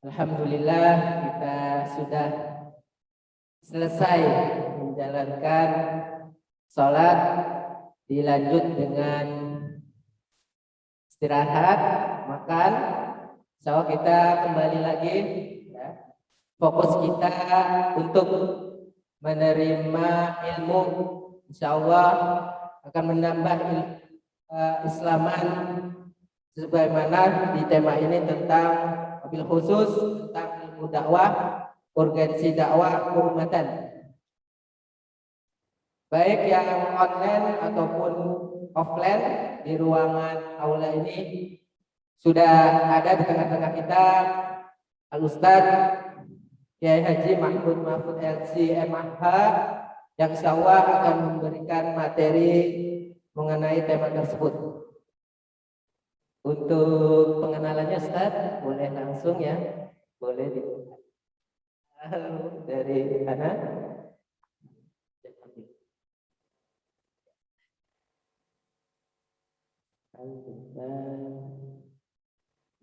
Alhamdulillah kita sudah selesai menjalankan sholat, dilanjut dengan istirahat, makan. So kita kembali lagi ya. Fokus kita untuk menerima ilmu, insya Allah akan menambah Islaman sebagaimana di tema ini tentang wabil khusus tentang ilmu dakwah, urgensi dakwah keumatan. Baik yang online ataupun offline di ruangan aula ini sudah ada di tengah-tengah kita Al-Ustaz Kiai Haji Mahfud LC MH yang insya Allah akan memberikan materi mengenai tema tersebut. Untuk pengenalannya Ustaz, boleh langsung ya, boleh dibuka. Dari Ana.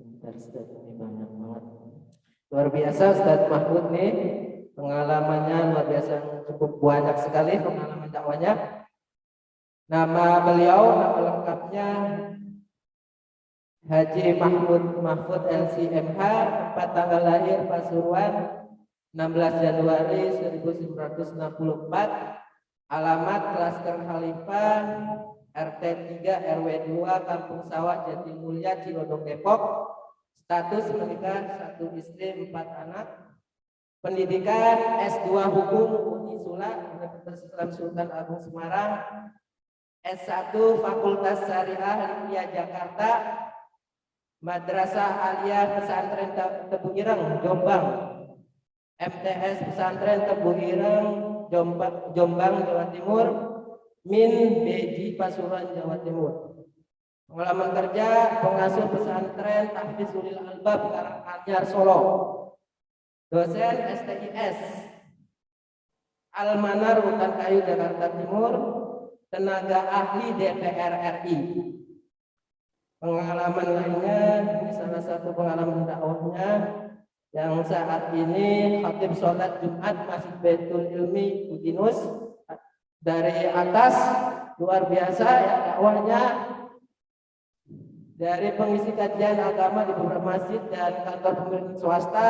Bentar Ustaz, ini banyak banget. Luar biasa Ustaz Mahfud nih, pengalamannya luar biasa, cukup banyak sekali pengalaman dakwanya. Nama beliau, nama lengkapnya Haji Mahfud LCMH, tempat tanggal lahir Pasuruan 16 Januari 1964, alamat Klaster Khalifah RT 3 RW 2 Kampung Sawah Jatimulya Cilodong Depok, status menikah, 1 istri 4 anak, pendidikan S2 Hukum Unisula Universitas Islam Sultan Agung Semarang, S1 Fakultas Syariah Lipia Jakarta, Madrasah Aliyah Pesantren Tebu Ireng Jombang, MTS Pesantren Tebu Ireng Jombang Jawa Timur, Min BJ Pasuruan Jawa Timur. Pengalaman kerja pengasuh pesantren Tahfizul Albab Karanganyar Solo, dosen STIS Almanar Hutan Kayu Jakarta Timur, tenaga ahli DPR RI. Pengalaman lainnya, ini salah satu pengalaman dakwahnya yang saat ini khatib sholat Jumat Masjid Baitul Ilmi Udinus. Dari atas luar biasa ya dakwahnya, dari pengisi kajian agama di beberapa masjid dan kantor pemerintah swasta,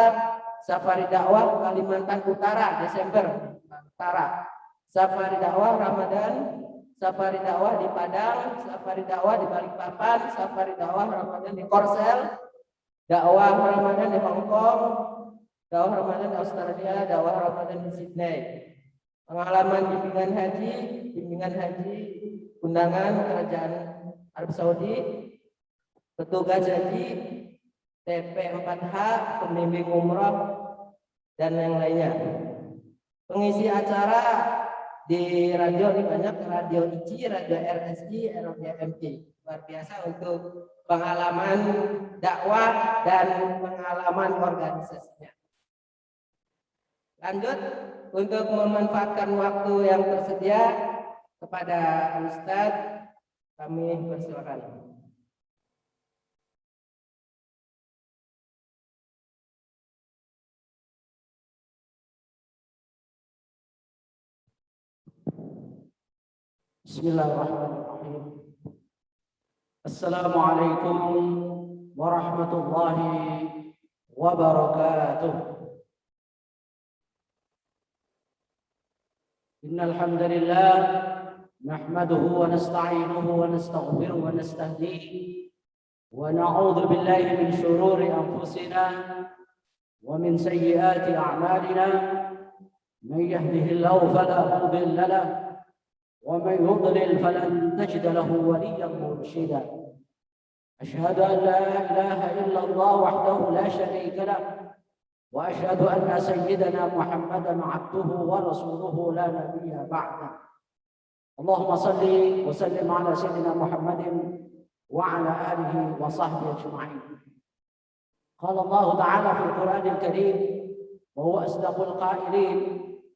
safari dakwah Kalimantan Utara Desember Utara, safari dakwah Ramadan, safari dakwah di Padang, safari dakwah di Balikpapan, safari dakwah Ramadan di Korsel, dakwah Ramadan di Hong Kong, dakwah Ramadan di Australia, dakwah Ramadan di Sydney. Pengalaman bimbingan haji undangan kerajaan Arab Saudi, petugas haji, TP 4H, pembimbing umroh, dan yang lainnya. Pengisi acara di radio ini banyak, radio ICI, radio RSI, RMT. Luar biasa untuk pengalaman dakwah dan pengalaman organisasinya. Lanjut, untuk memanfaatkan waktu yang tersedia kepada Ustadz, kami persilakan. Bismillahirrahmanirrahim. Assalamualaikum warahmatullahi wabarakatuh. Innal hamdalillah nahmaduhu wa nasta'inuhu wa nastaghfiruhu wa nastahdihi wa na'udzu billahi min shururi anfusina wa min sayyiati a'malina. Man yahdihillahu fala mudilla lahu ومن يضلل فلن تجد له وليا مرشدا. أشهد أن لا إله إلا الله وحده لا شريك له وأشهد أن سيدنا محمدا عبده ورسوله لا نبي بعده. اللهم صل وسلم على سيدنا محمد وعلى آله وصحبه أجمعين. قال الله تعالى في القرآن الكريم وهو أصدق القائلين: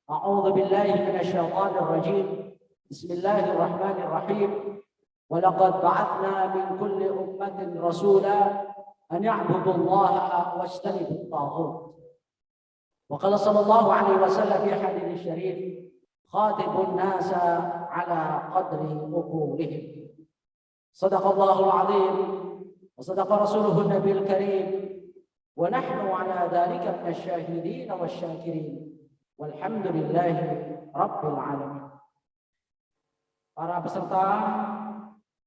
أعوذ بالله من الشيطان الرجيم. بسم الله الرحمن الرحيم. ولقد بعثنا من كل أمة رسولا an ya'budullaha wajtanibut taghut. Wa qala sallallahu alaihi wasallam fi hadits syarif, khatibun nasa ala qadri uqulihim. Sadaqallahul azim wa sadaqa rasuluhun nabiyil karim wa nahnu ala dhalika minasyahidin wasyakirin. Walhamdulillahi rabbil alamin. Para peserta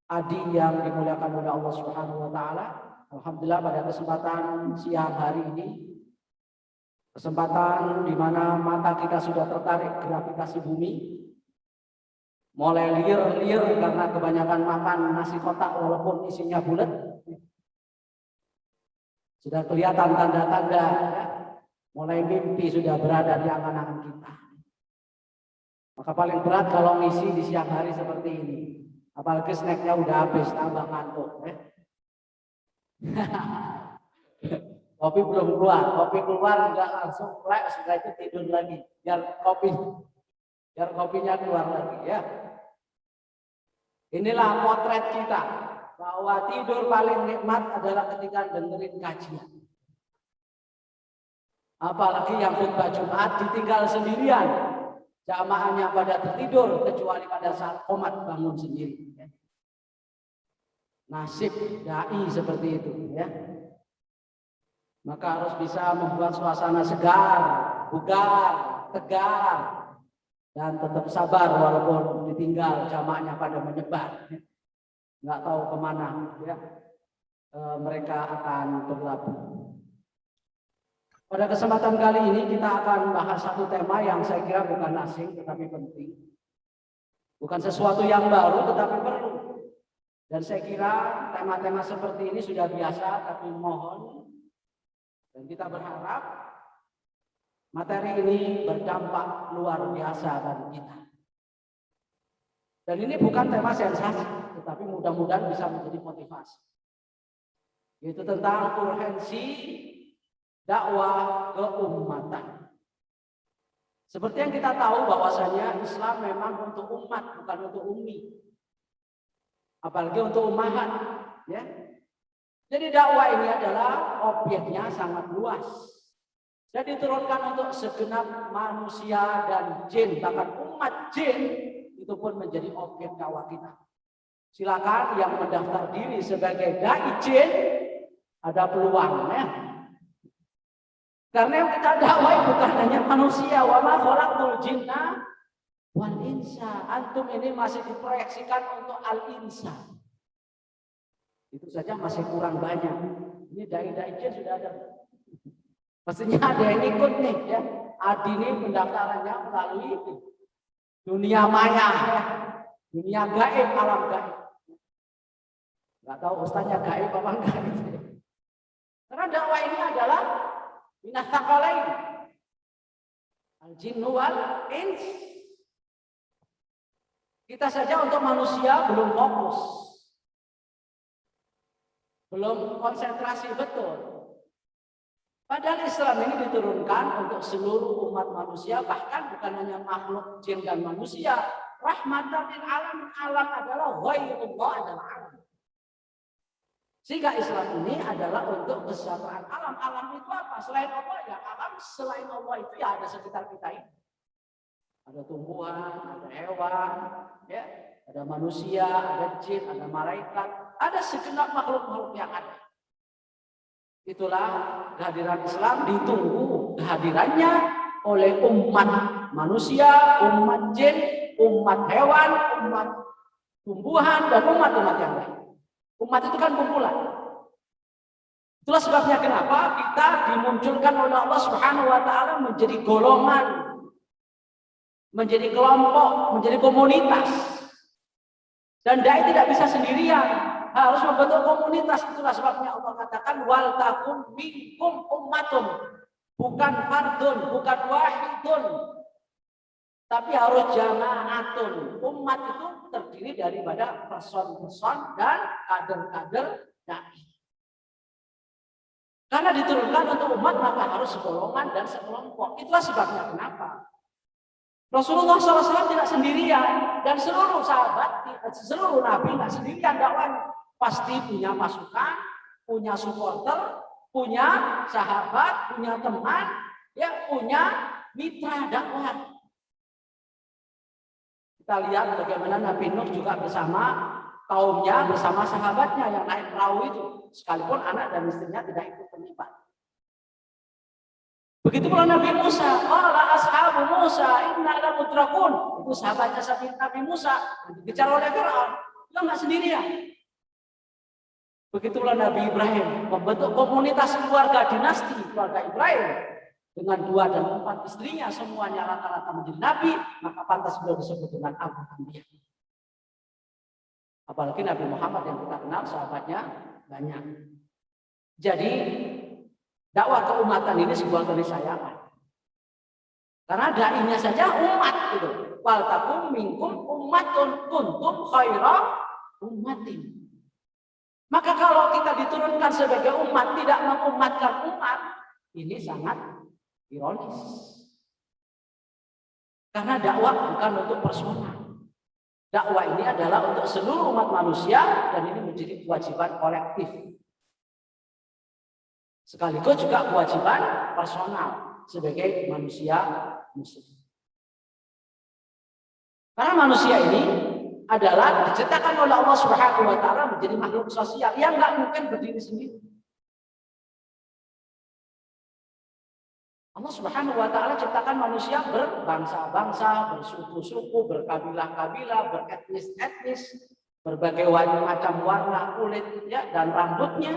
adi yang dimuliakan oleh Allah Subhanahu wa taala, alhamdulillah pada kesempatan siang hari ini, kesempatan di mana mata kita sudah tertarik gravitasi bumi, mulai liar-liar karena kebanyakan makan nasi kotak walaupun isinya bulat. Sudah kelihatan tanda-tanda ya, mulai mimpi sudah berada di angan-angan kita. Maka paling berat kalau ngisi di siang hari seperti ini. Apalagi snacknya udah habis, tambah ngantuk. Kopi belum keluar, kopi keluar enggak langsung plek, setelah itu tidur lagi. Biar kopinya keluar lagi ya. Inilah potret kita bahwa tidur paling nikmat adalah ketika dengerin kajian. Apalagi yang khutbah Jumat ditinggal sendirian, jamaahnya pada tertidur kecuali pada saat qomat bangun sendiri. Nasib dai seperti itu ya. Maka harus bisa membuat suasana segar, bugar, tegar, dan tetap sabar walaupun ditinggal jamaahnya pada menyebar. Nggak tahu kemana ya mereka akan berlabuh. Pada kesempatan kali ini kita akan bahas satu tema yang saya kira bukan asing tetapi penting. Bukan sesuatu yang baru tetapi perlu. Dan saya kira tema-tema seperti ini sudah biasa, tapi mohon dan kita berharap materi ini berdampak luar biasa bagi kita. Dan ini bukan tema sensasi, tetapi mudah-mudahan bisa menjadi motivasi. Yaitu tentang urgensi dakwah keumatan. Seperti yang kita tahu bahwasanya Islam memang untuk umat, bukan untuk ummi. Apalagi untuk ummahat, ya. Jadi dakwah ini adalah objeknya sangat luas. Jadi diturunkan untuk segenap manusia dan jin, bahkan umat jin itu pun menjadi objek dakwah kita. Silakan yang mendaftar diri sebagai dai jin ada peluang ya. Karena yang kita dakwai bukan hanya manusia, wa ma khalaqtul jinna wal insa. Antum ini masih diproyeksikan untuk al-insa. Itu saja masih kurang banyak. Ini dai-dai jin sudah ada. Pastinya ada yang ikut nih ya. Adi ini pendaftarannya melalui dunia maya ya. Dunia gaib, alam gaib. Enggak tahu ustaznya gaib apa enggak gitu. Karena dakwah ini adalah minasakalain. Al-jinnu wal ins. Kita saja untuk manusia belum fokus. Belum konsentrasi betul. Padahal Islam ini diturunkan untuk seluruh umat manusia, bahkan bukan hanya makhluk jin dan manusia. Rahmatan lil alamin, alam adalah ghairullah, adalah alam. Sehingga Islam ini adalah untuk kesejahteraan alam. Alam itu apa? Selain Allah ya alam, selain Allah itu ya ada sekitar kita ini. Ada tumbuhan, ada hewan, ya, ada manusia, ada jin, ada malaikat, ada segenap makhluk-makhluk yang ada. Itulah kehadiran Islam, ditunggu kehadirannya oleh umat manusia, umat jin, umat hewan, umat tumbuhan, dan umat-umat yang lain. Umat itu kan kumpulan. Itulah sebabnya kenapa kita dimunculkan oleh Allah Subhanahu wa taala menjadi golongan, menjadi kelompok, menjadi komunitas. Dan dai tidak bisa sendirian, harus membentuk komunitas. Itulah sebabnya Allah katakan wal takum minkum ummatun, bukan fardun, bukan wahidun, tapi harus jamaatun. Umat itu terdiri daripada person-person dan kader-kader dai. Karena diturunkan untuk umat maka harus segolongan dan sekelompok. Itulah sebabnya kenapa Rasulullah SAW tidak sendirian, dan seluruh sahabat, seluruh nabi tidak sendirian dakwahnya. Pasti punya pasukan, punya supporter, punya sahabat, punya teman, ya punya mitra dakwah. Kita lihat bagaimana Nabi Nuh juga bersama kaumnya, bersama sahabatnya yang naik perahu itu, sekalipun anak dan istrinya tidak ikut terlibat. Begitu pula Nabi Musa, qala ashabu Musa inna lamudrakun. Itu sahabatnya Nabi Musa dikejar oleh Firaun. Dia enggak sendirian. Begitu pula Nabi Ibrahim membentuk komunitas keluarga dinasti keluarga Ibrahim dengan 2 dan 4 istrinya, semuanya rata-rata menjadi nabi, maka pantas beliau disebut dengan Abu Anbiya. Apalagi Nabi Muhammad yang kita kenal sahabatnya banyak. Jadi dakwah keumatan ini sebuah keniscayaan. Karena dai-nya saja umat gitu. Wal takum minkum ummatun kuntum khaira ummatin. Maka kalau kita diturunkan sebagai umat tidak mengumatkan umat, ini sangat ironis. Karena dakwah bukan untuk personal. Dakwah ini adalah untuk seluruh umat manusia dan ini menjadi kewajiban kolektif. Sekaligus juga kewajiban personal sebagai manusia muslim. Karena manusia ini adalah diciptakan oleh Allah Subhanahu wa taala menjadi makhluk sosial yang nggak mungkin berdiri sendiri. Allah Subhanahu wa taala ciptakan manusia berbangsa-bangsa, bersuku-suku, berkabilah-kabilah, beretnis-etnis, berbagai macam warna kulit ya dan rambutnya.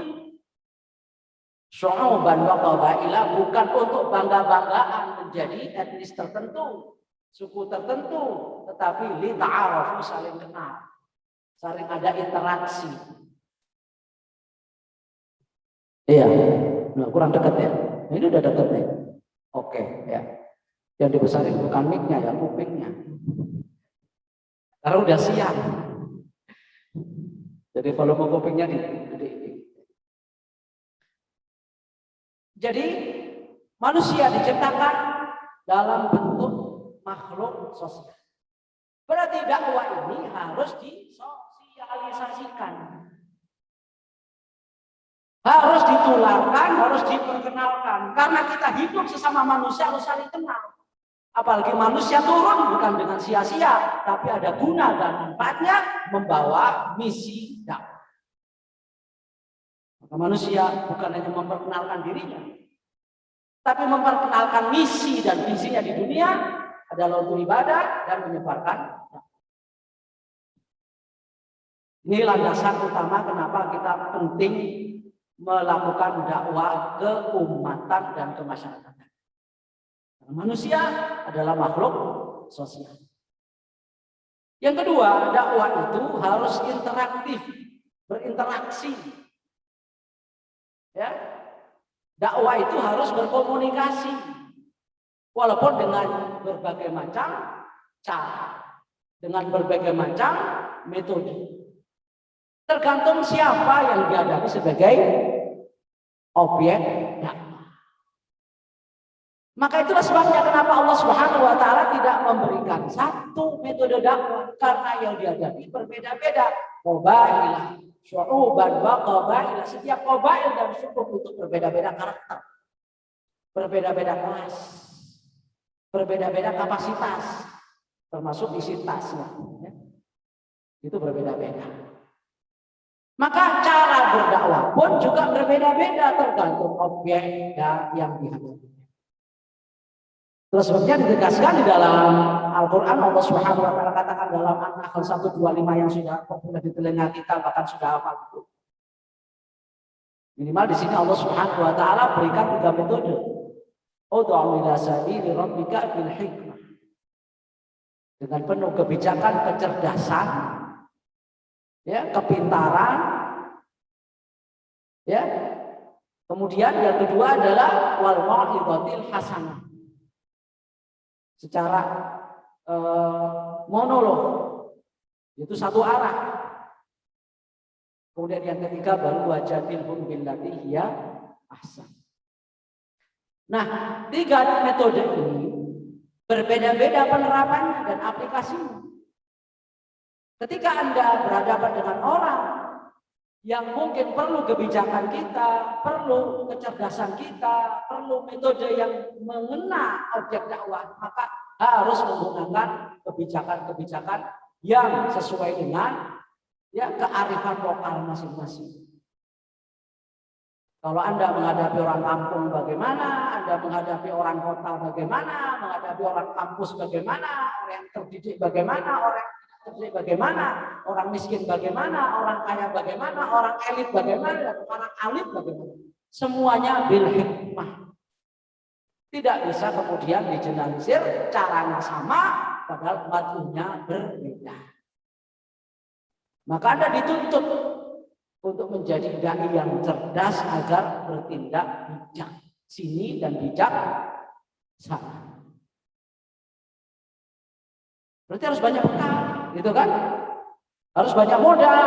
Syu'uban wa qabaila, bukan untuk bangga-banggaan menjadi etnis tertentu, suku tertentu, tetapi li ta'arafu, saling kenal, saling ada interaksi. Iya, nah, kurang dekat ya. Ini udah dekat nih. Oke, ya. Yang dibesarin bukan mic-nya ya, kupingnya. Karena udah siang. Jadi volume kupingnya di. Jadi manusia diciptakan dalam bentuk makhluk sosial. Berarti dakwah ini harus disosialisasikan. Harus ditularkan, harus diperkenalkan. Karena kita hidup sesama manusia harus saling kenal. Apalagi manusia turun bukan dengan sia-sia, tapi ada guna dan manfaatnya membawa misi dakwah. Maka manusia bukan hanya memperkenalkan dirinya, tapi memperkenalkan misi dan visinya di dunia adalah untuk ibadah dan menyebarkan. Ini landasan utama kenapa kita penting melakukan dakwah keumatan dan kemasyarakatan. Karena manusia adalah makhluk sosial. Yang kedua, dakwah itu harus interaktif, berinteraksi. Ya, dakwah itu harus berkomunikasi, walaupun dengan berbagai macam cara, dengan berbagai macam metode. Tergantung siapa yang dihadapi sebagai objek dakwah. Maka itulah sebabnya kenapa Allah Subhanahu wa taala tidak memberikan satu metode dakwah, karena yang dihadapi berbeda-beda. Qobailah, syu'uban wa qabailah, setiap qabail dan suku itu berbeda-beda karakter, berbeda-beda kelas, berbeda-beda kapasitas, termasuk isi tasnya. Itu berbeda-beda. Maka cara berdakwah pun juga berbeda-beda tergantung objek yang dihadapi. Terus sebabnya ditegaskan di dalam Al-Quran, Allah Subhanahu wa taala katakan dalam An-Nahl 125 yang sudah populer di telinga kita, bahkan sudah hafal itu. Minimal di sini Allah Subhanahu wa taala berikan 3 metode. Ud'u ila sabili rabbika bil hikmah. Dengan penuh kebijakan, kecerdasan, ya, kepintaran, ya. Kemudian yang kedua adalah wal mau'izatil hasanah. Secara monolog, itu satu arah. Kemudian yang ketiga baru wajadilhum billati hiya ahsan. Nah, 3 metode ini berbeda-beda penerapannya dan aplikasinya. Ketika Anda berhadapan dengan orang yang mungkin perlu kebijakan kita, perlu kecerdasan kita, perlu metode yang mengena objek dakwah, maka harus menggunakan kebijakan-kebijakan yang sesuai dengan kearifan lokal masing-masing. Kalau Anda menghadapi orang kampung bagaimana, Anda menghadapi orang kota bagaimana, menghadapi orang kampus bagaimana, orang yang terdidik bagaimana, orang yang terdidik bagaimana, orang miskin bagaimana, orang kaya bagaimana, orang elit bagaimana, dan orang alim bagaimana. Semuanya bil hikmah. Tidak bisa kemudian digeneralisir, caranya sama, padahal matanya berbeda. Maka Anda dituntut untuk menjadi dai yang cerdas agar bertindak bijak sini dan bijak sana. Berarti harus banyak bekal, gitu kan? Harus banyak modal,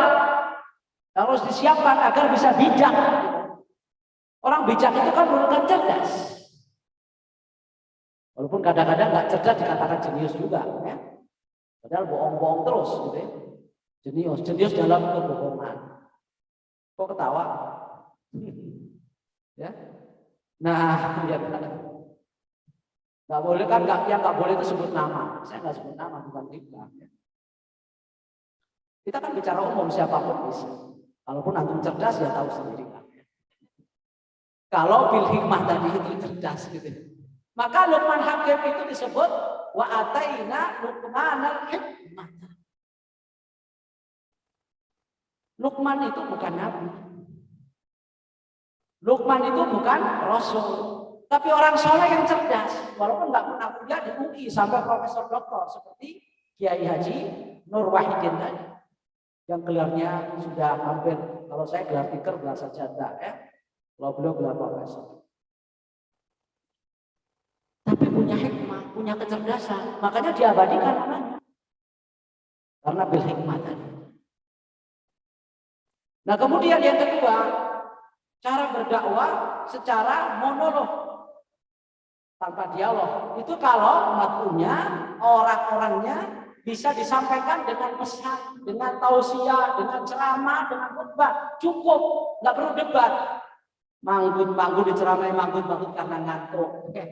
harus disiapkan agar bisa bijak. Orang bijak itu kan bukan cerdas. Walaupun kadang-kadang nggak cerdas dikatakan jenius juga, ya. Padahal bohong-bohong terus, gitu ya. Jenius dalam kebohongan. Kok ketawa? Ya. Nah, ya nggak boleh kan? Nggak boleh itu sebut nama. Saya nggak sebut nama, bukan kita. Ya. Kita kan bicara umum, siapapun bisa. Kalaupun antum cerdas ya tahu sendiri kan. Kalau bil hikmah tadi itu cerdas gitu. Maka Luqman Hakim itu disebut wa ataina Luqmanal hikmah. Luqman itu bukan nabi. Luqman itu bukan rasul, tapi orang soleh yang cerdas. Walaupun nggak pernah kuliah di UI sampai profesor doktor seperti Kiai Haji Nur Wahidin tadi, yang gelarnya sudah hampir, kalau saya gelar tiker, gelar sarjana, ya. Kalau beliau gelar profesor. Tapi punya hikmah, punya kecerdasan, makanya diabadikan namanya. Karena bil hikmah tadi. Nah kemudian yang kedua, cara berdakwah secara monolog, tanpa dialog. Itu kalau matlunya, orang-orangnya bisa disampaikan dengan pesan, dengan tausiah, dengan ceramah, dengan khutbah. Cukup, nggak perlu debat. Manggut-manggut diceramai, manggut-manggut karena ngantuk. Oke.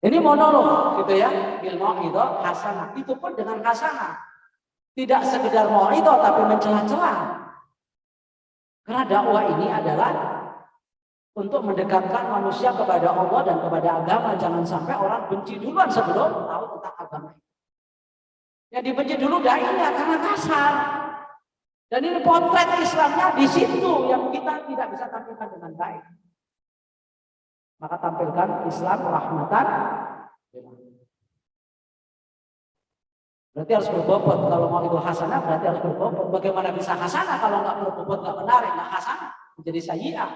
Ini monolog gitu ya, ilmu itu hasanah. Itu pun dengan hasanah. Tidak sekedar mau'idhah tapi mencela-cela. Karena dakwah ini adalah untuk mendekatkan manusia kepada Allah dan kepada agama. Jangan sampai orang benci duluan sebelum tahu tentang agama. Yang dibenci dulu dai-nya karena kasar. Dan ini potret Islamnya di situ yang kita tidak bisa tampilkan dengan baik. Maka tampilkan Islam rahmatan. Berarti harus berbobot. Kalau mau itu hasanah berarti harus berbobot. Bagaimana bisa hasanah kalau nggak berbobot, nggak menarik, nggak hasanah, menjadi sayyi'ah.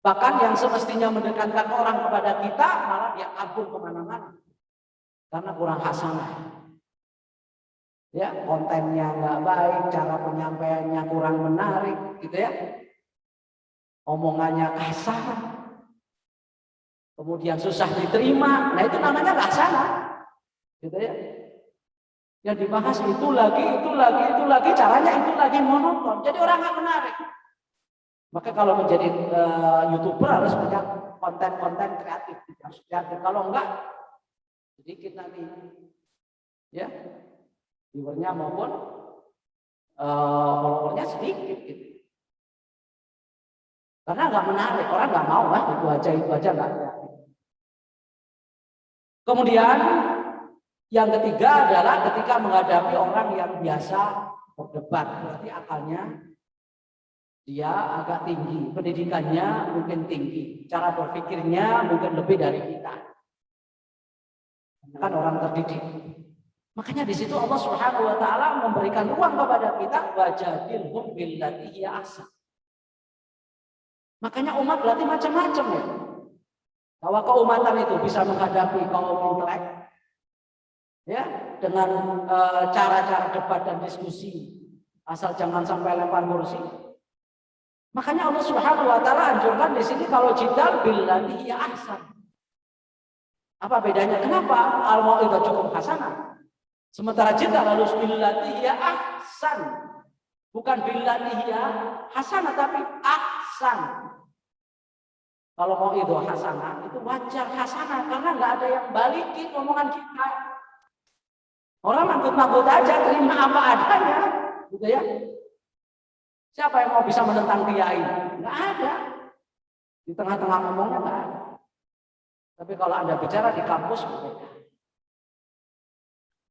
Bahkan yang semestinya mendekatkan orang kepada kita malah dia kabur kemana-mana karena kurang hasanah. Ya, kontennya nggak baik, cara penyampaiannya kurang menarik, gitu ya. Omongannya kasar, kemudian susah diterima. Nah itu namanya nggak hasanah, gitu ya. Yang dibahas itu lagi, caranya itu lagi monoton. Jadi orang nggak menarik. Maka kalau menjadi YouTuber harus punya konten-konten kreatif, harus kreatif. Kalau enggak, sedikit nanti, ya, viewernya maupun followernya sedikit. Gitu. Karena nggak menarik, orang nggak mau lah itu aja nggak kreatif. Kemudian yang ketiga adalah ketika menghadapi orang yang biasa berdebat, berarti akalnya dia agak tinggi, pendidikannya mungkin tinggi, cara berpikirnya mungkin lebih dari kita. Kan orang terdidik. Makanya di situ Allah Subhanahu wa taala memberikan ruang kepada kita wajadilhum billati hiya ahsan. Makanya umat berarti macam-macam ya. Bahwa keumatan itu bisa menghadapi kaum intelek, ya, dengan cara-cara debat dan diskusi, asal jangan sampai lempar kursi. Makanya Allah Subhanahu wa taala anjurkan di sini kalau jidal billati hiya ahsan. Apa bedanya? Kenapa al-mau'izah cukup hasanah? Sementara jidal harus billati hiya ahsan. Bukan billatihi ya hasanah, tapi ahsan. Kalau mau itu hasanah, itu wajar hasanah, karena nggak ada yang balikin omongan kita. Orang manggut-manggut aja, terima apa adanya, gitu ya. Siapa yang mau bisa menentang kiai? Nggak ada. Di tengah-tengah ngomongnya nggak ada. Tapi kalau Anda bicara di kampus, berbeda.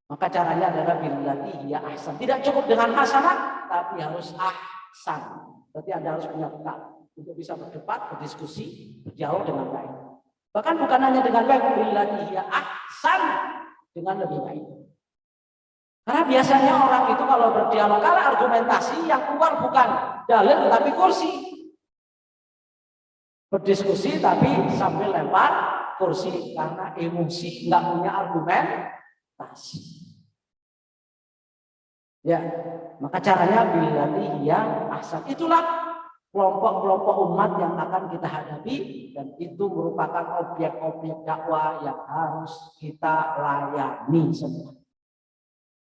Maka caranya adalah billatihi ya ahsan. Tidak cukup dengan hasanah, tapi harus ahsan. Berarti Anda harus punya bekal untuk bisa berdebat, berdiskusi, berdialog dengan baik. Bahkan bukan hanya dengan baik, billatihi ya ahsan, dengan lebih baik. Karena biasanya orang itu kalau berdialog, kalau argumentasi yang keluar bukan dalil tapi kursi. Berdiskusi tapi sambil lempar kursi karena emosi, nggak punya argumentasi. Ya, maka caranya billatihi ya ahsan. Itulah kelompok-kelompok umat yang akan kita hadapi, dan itu merupakan objek-objek dakwah yang harus kita layani semua.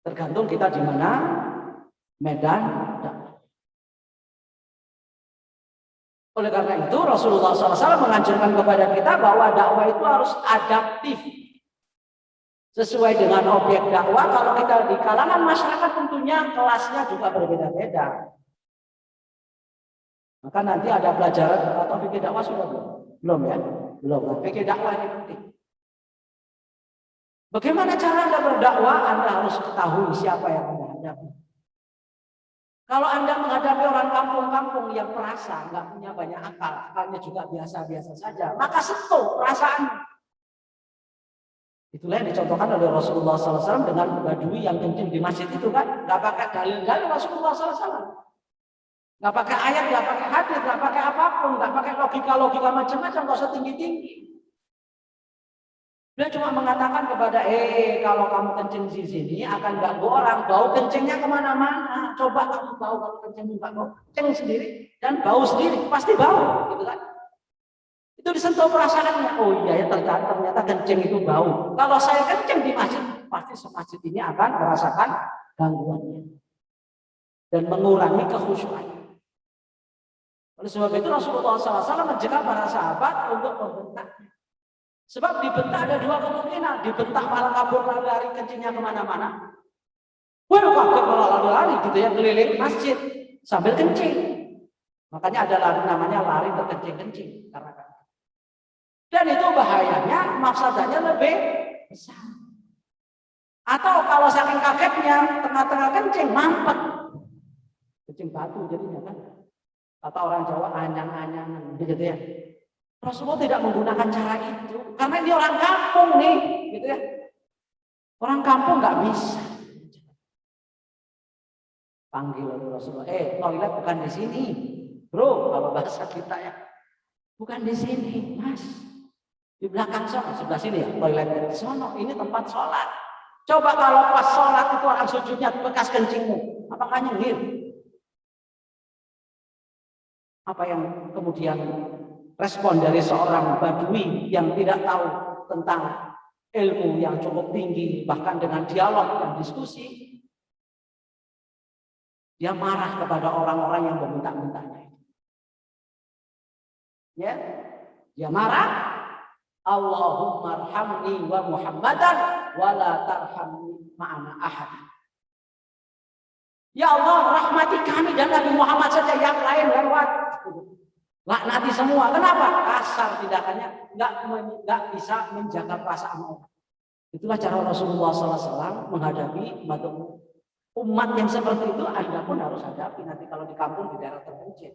Tergantung kita di mana medan dakwah. Oleh karena itu Rasulullah SAW menganjurkan kepada kita bahwa dakwah itu harus adaptif. Sesuai dengan objek dakwah, kalau kita di kalangan masyarakat tentunya kelasnya juga berbeda-beda. Maka nanti ada pelajaran atau fikih dakwah sudah belum? Belum ya? Belum. Fikih dakwah ini penting. Bagaimana cara Anda berdakwah? Anda harus ketahui siapa yang Anda hadapi. Kalau Anda menghadapi orang kampung-kampung yang perasa, nggak punya banyak akal, akalnya juga biasa-biasa saja, maka sentuh perasaan. Itulah yang dicontohkan oleh Rasulullah SAW dengan badui yang kencing di masjid itu kan, nggak pakai dalil-dalil Rasulullah SAW, nggak pakai ayat, nggak pakai hadis, nggak pakai apapun, nggak pakai logika-logika macam-macam, nggak usah tinggi-tinggi. Dia cuma mengatakan kepada, kalau kamu kencing di sini akan ganggu orang, bau kencingnya kemana-mana. Coba kamu bau kalau kencing, bau kencing sendiri dan bau sendiri, pasti bau, gitu kan? Itu disentuh perasaannya. Oh iya ya, ternyata kencing itu bau. Kalau saya kencing di masjid, pasti masjid ini akan merasakan gangguannya dan mengurangi kekhusyuan. Oleh sebab itu Rasulullah SAW mencegah para sahabat untuk membentaknya. Sebab dibentak ada dua kemungkinan, dibentak malah kabur lari kencingnya kemana-mana. Wah, kaget malah lari-lari gitu ya, keliling masjid sambil kencing. Makanya ada lari namanya lari berkencing-kencing karena kan. Dan itu bahayanya, mafsadahnya lebih besar. Atau kalau saking kagetnya tengah-tengah kencing mampet, kencing batu jadinya kan. Kata orang Jawa anyang-anyangan gitu ya. Rasulullah tidak menggunakan cara itu karena ini orang kampung nih, gitu ya. Orang kampung nggak bisa. Panggil Rasulullah, toilet bukan di sini, bro. Kalau bahasa kita ya, bukan di sini, mas. Di belakang sana, sebelah sini ya, toiletnya di sono. Ini tempat sholat. Coba kalau pas sholat itu akan sujudnya bekas kencingmu, apakah nyengir? Apa yang kemudian respon dari seorang badui yang tidak tahu tentang ilmu yang cukup tinggi, bahkan dengan dialog dan diskusi, dia marah kepada orang-orang yang membentak-bentaknya. Ya, dia marah. Allahumma arhamni wa Muhammadan wa la tarhamni ma'ana ahad. Ya Allah, rahmati kami dan Nabi Muhammad saja, yang lain lewat. Laknati semua. Kenapa? Kasar tindakannya, nggak bisa menjaga perasaan orang. Itulah cara Rasulullah SAW menghadapi umat yang seperti itu. Anda pun harus hadapi nanti kalau di kampung, di daerah terpencil.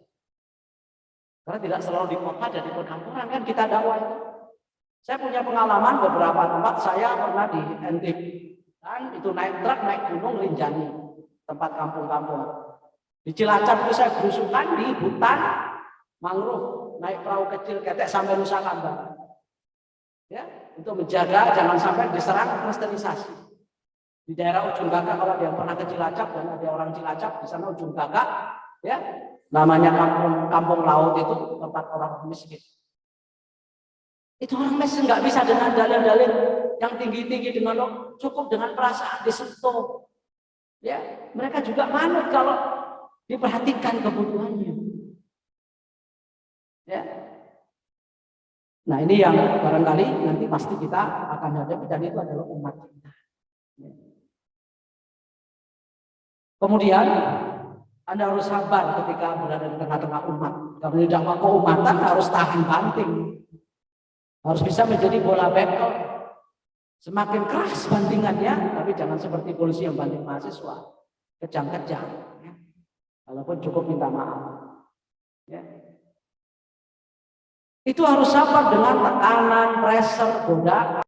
Karena tidak selalu di kota dan di perkampungan kan kita dakwah itu. Saya punya pengalaman beberapa tempat. Saya pernah di NTB dan itu naik truk, naik gunung Rinjani, tempat kampung-kampung. Di Cilacap itu saya berusukan di hutan mangrove, naik perahu kecil ketek sampai Nusa Kambangan. Ya, untuk menjaga jangan sampai diserang kristenisasi. Di daerah Ujung Gagak, kalau ada yang pernah ke Cilacap dan ada orang Cilacap di sana Ujung Gagak, ya, namanya kampung laut itu tempat orang miskin. Itu orang miskin nggak bisa dengan dalil-dalil yang tinggi-tinggi, dengan cukup dengan perasaan disentuh. Ya, mereka juga manut kalau Diperhatikan kebutuhannya. Ya. Nah ini yang barangkali nanti pasti kita akan hadapi, dan itu adalah umat kita. Ya. Kemudian Anda harus sabar ketika berada di tengah-tengah umat. Karena di dakwah keumatan harus tahan banting, harus bisa menjadi bola bekel. Semakin keras bantingannya, tapi jangan seperti polisi yang banting mahasiswa, kejang-kejang. Ya. Walaupun cukup minta maaf. Ya. Itu harus sabar dengan tekanan, pressure, godaan.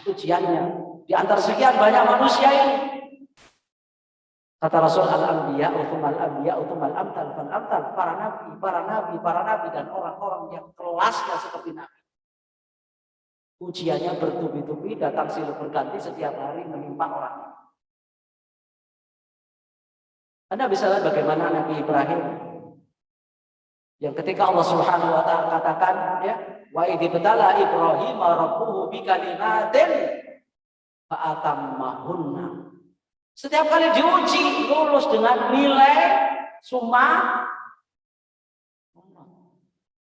Ujiannya di antara sekian banyak manusia ini. Kata Rasul, al-anbiya utumal anbiya utumal amtal fal amtal, para nabi dan orang-orang yang kelasnya seperti nabi. Ujiannya bertubi-tubi, datang silih berganti setiap hari menimpa orang. Anda bisa lihat bagaimana Nabi Ibrahim yang ketika Allah Subhanahu wa taala katakan, ya, wa idibtala Ibrahim rabbuhu bikalimatin fa'atammahunna. Setiap kali diuji lulus dengan nilai summa,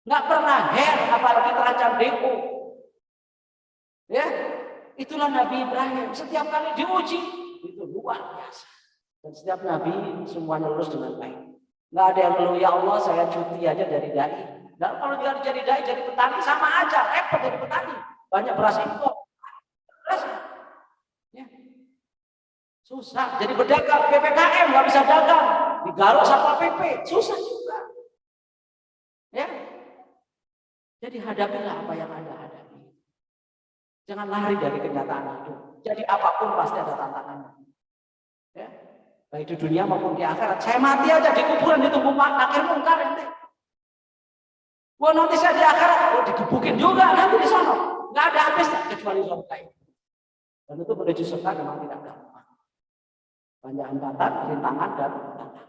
nggak pernah apalagi terancam DO. Ya, itulah Nabi Ibrahim. Setiap kali diuji itu luar biasa. Dan setiap nabi semuanya lulus dengan baik. Nggak ada yang ngeluh, ya Allah saya cuti aja dari dai. Dan kalau dia jadi dai, jadi petani sama aja, repot jadi petani. Banyak beras impor. Ya. Susah. Jadi berdagang PPKM nggak bisa dagang, digaruk Satpol PP, susah juga. Ya. Jadi hadapilah apa yang Anda hadapi. Jangan lari dari kenyataan hidup. Jadi apapun pasti ada tantangannya. Ya. Baik di dunia maupun di akhirat. Saya mati aja di kuburan ditunggu nakir mungkar nanti. Wah nanti saya di akhirat, digebukin juga nanti di sana. Nggak ada habisnya kecuali surga itu. Dan itu menuju surga memang tidak gampang. Banyak hambatan, rintangan dan tantangan.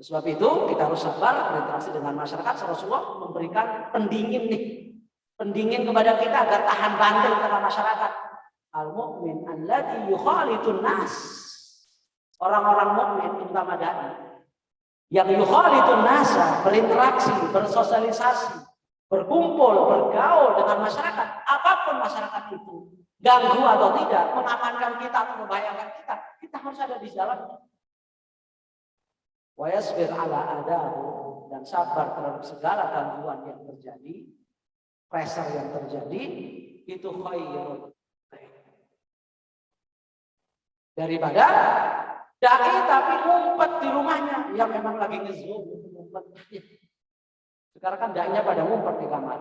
Sebab itu kita harus sabar berinteraksi dengan masyarakat. Rasulullah memberikan pendingin nih, pendingin kepada kita agar tahan banting di tengah masyarakat. Al-mu'min alladzi yukhalitun nas. Orang-orang mukmin terutama dai yang yukhalitun nasa, berinteraksi, bersosialisasi, berkumpul, bergaul dengan masyarakat, apapun masyarakat itu, ganggu atau tidak, mengamankan kita atau membahayakan kita, kita harus ada di dalamnya. Wa yasbir ala adahu, dan sabar terhadap segala gangguan yang terjadi, pressure yang terjadi, itu khairun. Daripada dai tapi ngumpet di rumahnya, yang memang lagi nge-zoom ngumpet. Sekarang kan dai-nya pada ngumpet di kamar,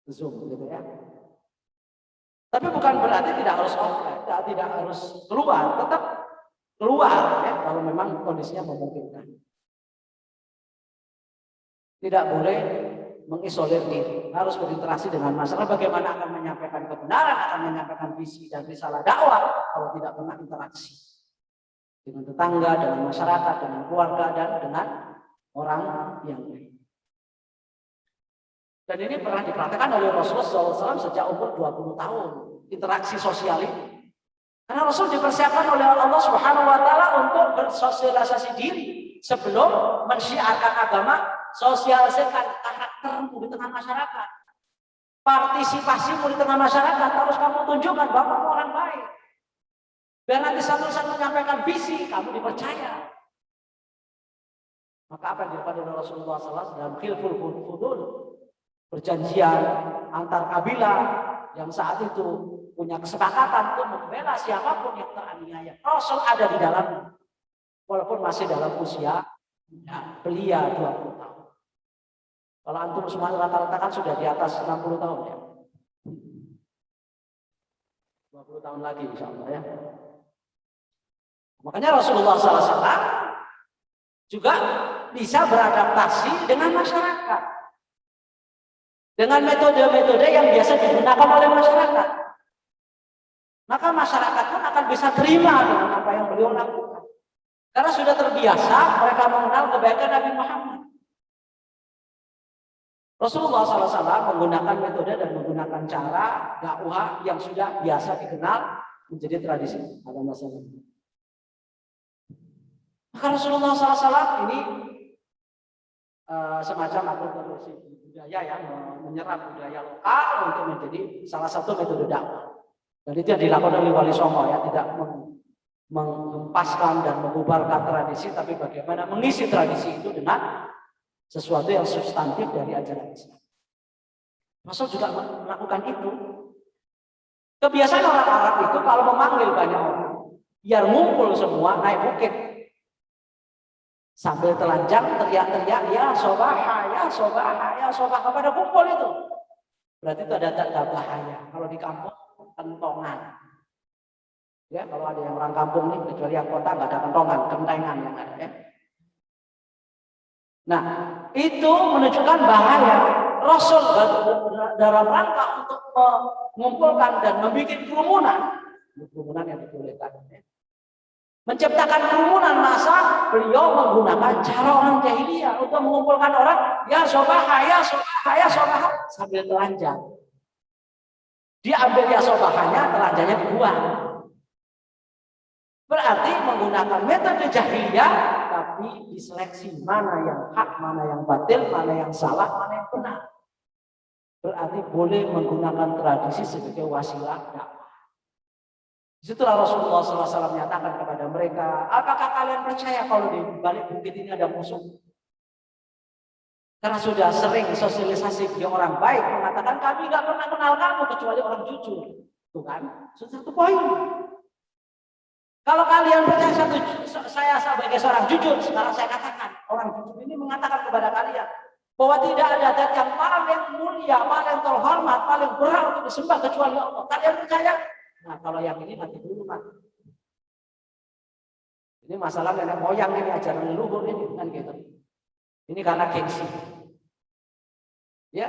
zoom gitu ya. Tapi bukan berarti tidak harus offline, tidak harus keluar, tetap keluar ya kalau memang kondisinya memungkinkan. Tidak boleh mengisolir diri, harus berinteraksi dengan masyarakat. Bagaimana akan menyampaikan kebenaran, akan menyampaikan visi dan risalah dakwah kalau tidak pernah interaksi dengan tetangga, dengan masyarakat, dengan keluarga, dan dengan orang yang lain. Dan ini pernah dipraktikkan oleh Rasulullah SAW sejak umur 20 tahun, interaksi sosial ini. Karena Rasul dipersiapkan oleh Allah Subhanahu wa taala untuk bersosialisasi diri sebelum mensyiarkan agama, sosialisasikan karaktermu di tengah masyarakat. Partisipasimu di tengah masyarakat harus kamu tunjukkan bahwa kamu orang baik. Biar nanti satu-satu menyampaikan visi, kamu dipercaya. Maka apa yang dilakukan oleh Rasulullah SAW dalam khilful fudul, perjanjian antar kabilah yang saat itu punya kesepakatan untuk membela siapapun yang teraniaya. Rasul ada di dalamnya, walaupun masih dalam usia belia 20 tahun. Kalau antum semua rata-rata kan sudah di atas 60 tahun ya. 20 tahun lagi insya Allah ya. Makanya Rasulullah SAW juga bisa beradaptasi dengan masyarakat, dengan metode-metode yang biasa digunakan oleh masyarakat. Maka masyarakat pun akan bisa terima dengan apa yang beliau lakukan, karena sudah terbiasa mereka mengenal kebaikan Nabi Muhammad. Rasulullah SAW menggunakan metode dan menggunakan cara dakwah yang sudah biasa dikenal menjadi tradisi agama Islam. Maka Rasulullah SAW ini semacam akulturasi budaya yang menyerap budaya lokal untuk menjadi salah satu metode dakwah. Dan itu yang dilakukan oleh Wali Songo ya, tidak menghempaskan dan mengubarkan tradisi, tapi bagaimana mengisi tradisi itu dengan sesuatu yang substantif dari ajaran Islam. Rasul juga melakukan itu. Kebiasaan orang Arab itu kalau memanggil banyak orang, biar ngumpul semua naik bukit, sambil telanjang teriak-teriak, ya sobaha, ya sobaha, ya sobaha, pada kumpul itu. Berarti itu ada tanda bahaya. Kalau di kampung kentongan. Ya, kalau ada yang orang kampung nih, kecuali yang kota nggak ada kentongan, kentengan yang ada ya. Nah, itu menunjukkan bahaya. Rasul dalam rangka untuk mengumpulkan dan membuat kerumunan yang dibolehkan. Menciptakan kerumunan massa, beliau menggunakan cara orang jahiliyah untuk mengumpulkan orang, ya sobaha, ya sobaha, ya sobaha, sambil telanjang. Dia ambil ya sobahanya, telanjangnya dibuang. Berarti menggunakan metode jahiliyah, tapi diseleksi mana yang hak, mana yang batil, mana yang salah, mana yang benar. Berarti boleh menggunakan tradisi sebagai wasilah dakwah. Disitulah Rasulullah SAW menyatakan kepada mereka, apakah kalian percaya kalau di balik bukit ini ada musuh? Karena sudah sering sosialisasi dia orang baik, mengatakan kami gak pernah kenal kamu kecuali orang jujur. Itu kan, satu poin. Kalau kalian percaya saya sebagai seorang jujur, sekarang saya katakan, orang jujur ini mengatakan kepada kalian bahwa tidak ada zat yang paling mulia, paling terhormat, paling berhak untuk disembah kecuali Allah. Kalian percaya? Nah, kalau yang ini mati dulu, mati. Ini masalah nenek moyang ini, ajaran leluhur ini, kan gitu. Ini karena gengsi. Ya,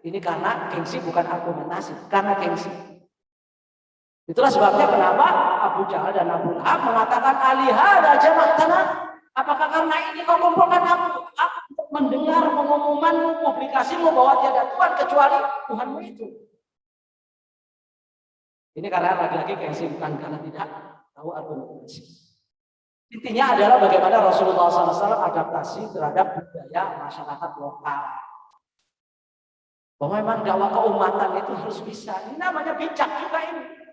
ini karena gengsi, bukan argumentasi, karena gengsi. Itulah sebabnya kenapa Abu Jahal dan Abu Lahab mengatakan alihada jama'tana, apakah karena ini kau kumpulkan aku untuk mendengar pengumumanmu, publikasimu bahwa tiada Tuhan kecuali Tuhanmu itu. Ini karena lagi-lagi gengsi, bukan karena tidak tahu argumentasi. Intinya adalah bagaimana Rasulullah SAW adaptasi terhadap budaya masyarakat lokal. Bahwa memang dakwah keumatan itu harus bisa. Ini namanya bijak juga ini.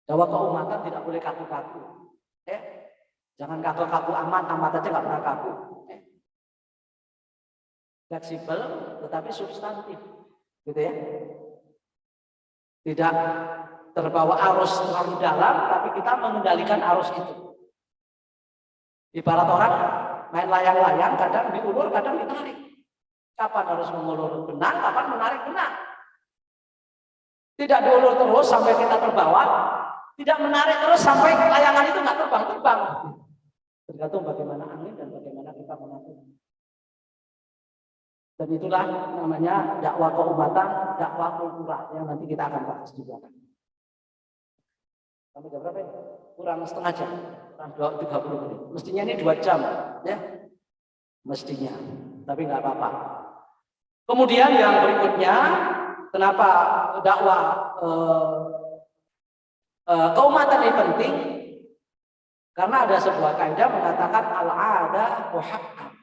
Dakwah keumatan tidak boleh kaku-kaku. Jangan kaku-kaku amat aja nggak pernah kaku. Fleksibel tetapi substantif, gitu ya. Tidak terbawa arus terlalu dalam, tapi kita mengendalikan arus itu. Ibarat orang main layang-layang, kadang diulur, kadang ditarik. Kapan harus mengulur benang, kapan menarik benang. Tidak diulur terus sampai kita terbawa, tidak menarik terus sampai layangan itu nggak terbang-terbang. Tergantung bagaimana angin dan bagaimana kita mengatur. Dan itulah namanya dakwah keumatan, dakwah kultural yang nanti kita akan bahas juga. Sampai jam berapa ya? Kurang setengah jam, kurang 30 menit. Mestinya ini 2 jam, ya. Mestinya, tapi nggak apa-apa. Kemudian yang berikutnya, kenapa dakwah keumatan ini penting? Karena ada sebuah kaidah mengatakan al-'adah muhakkam.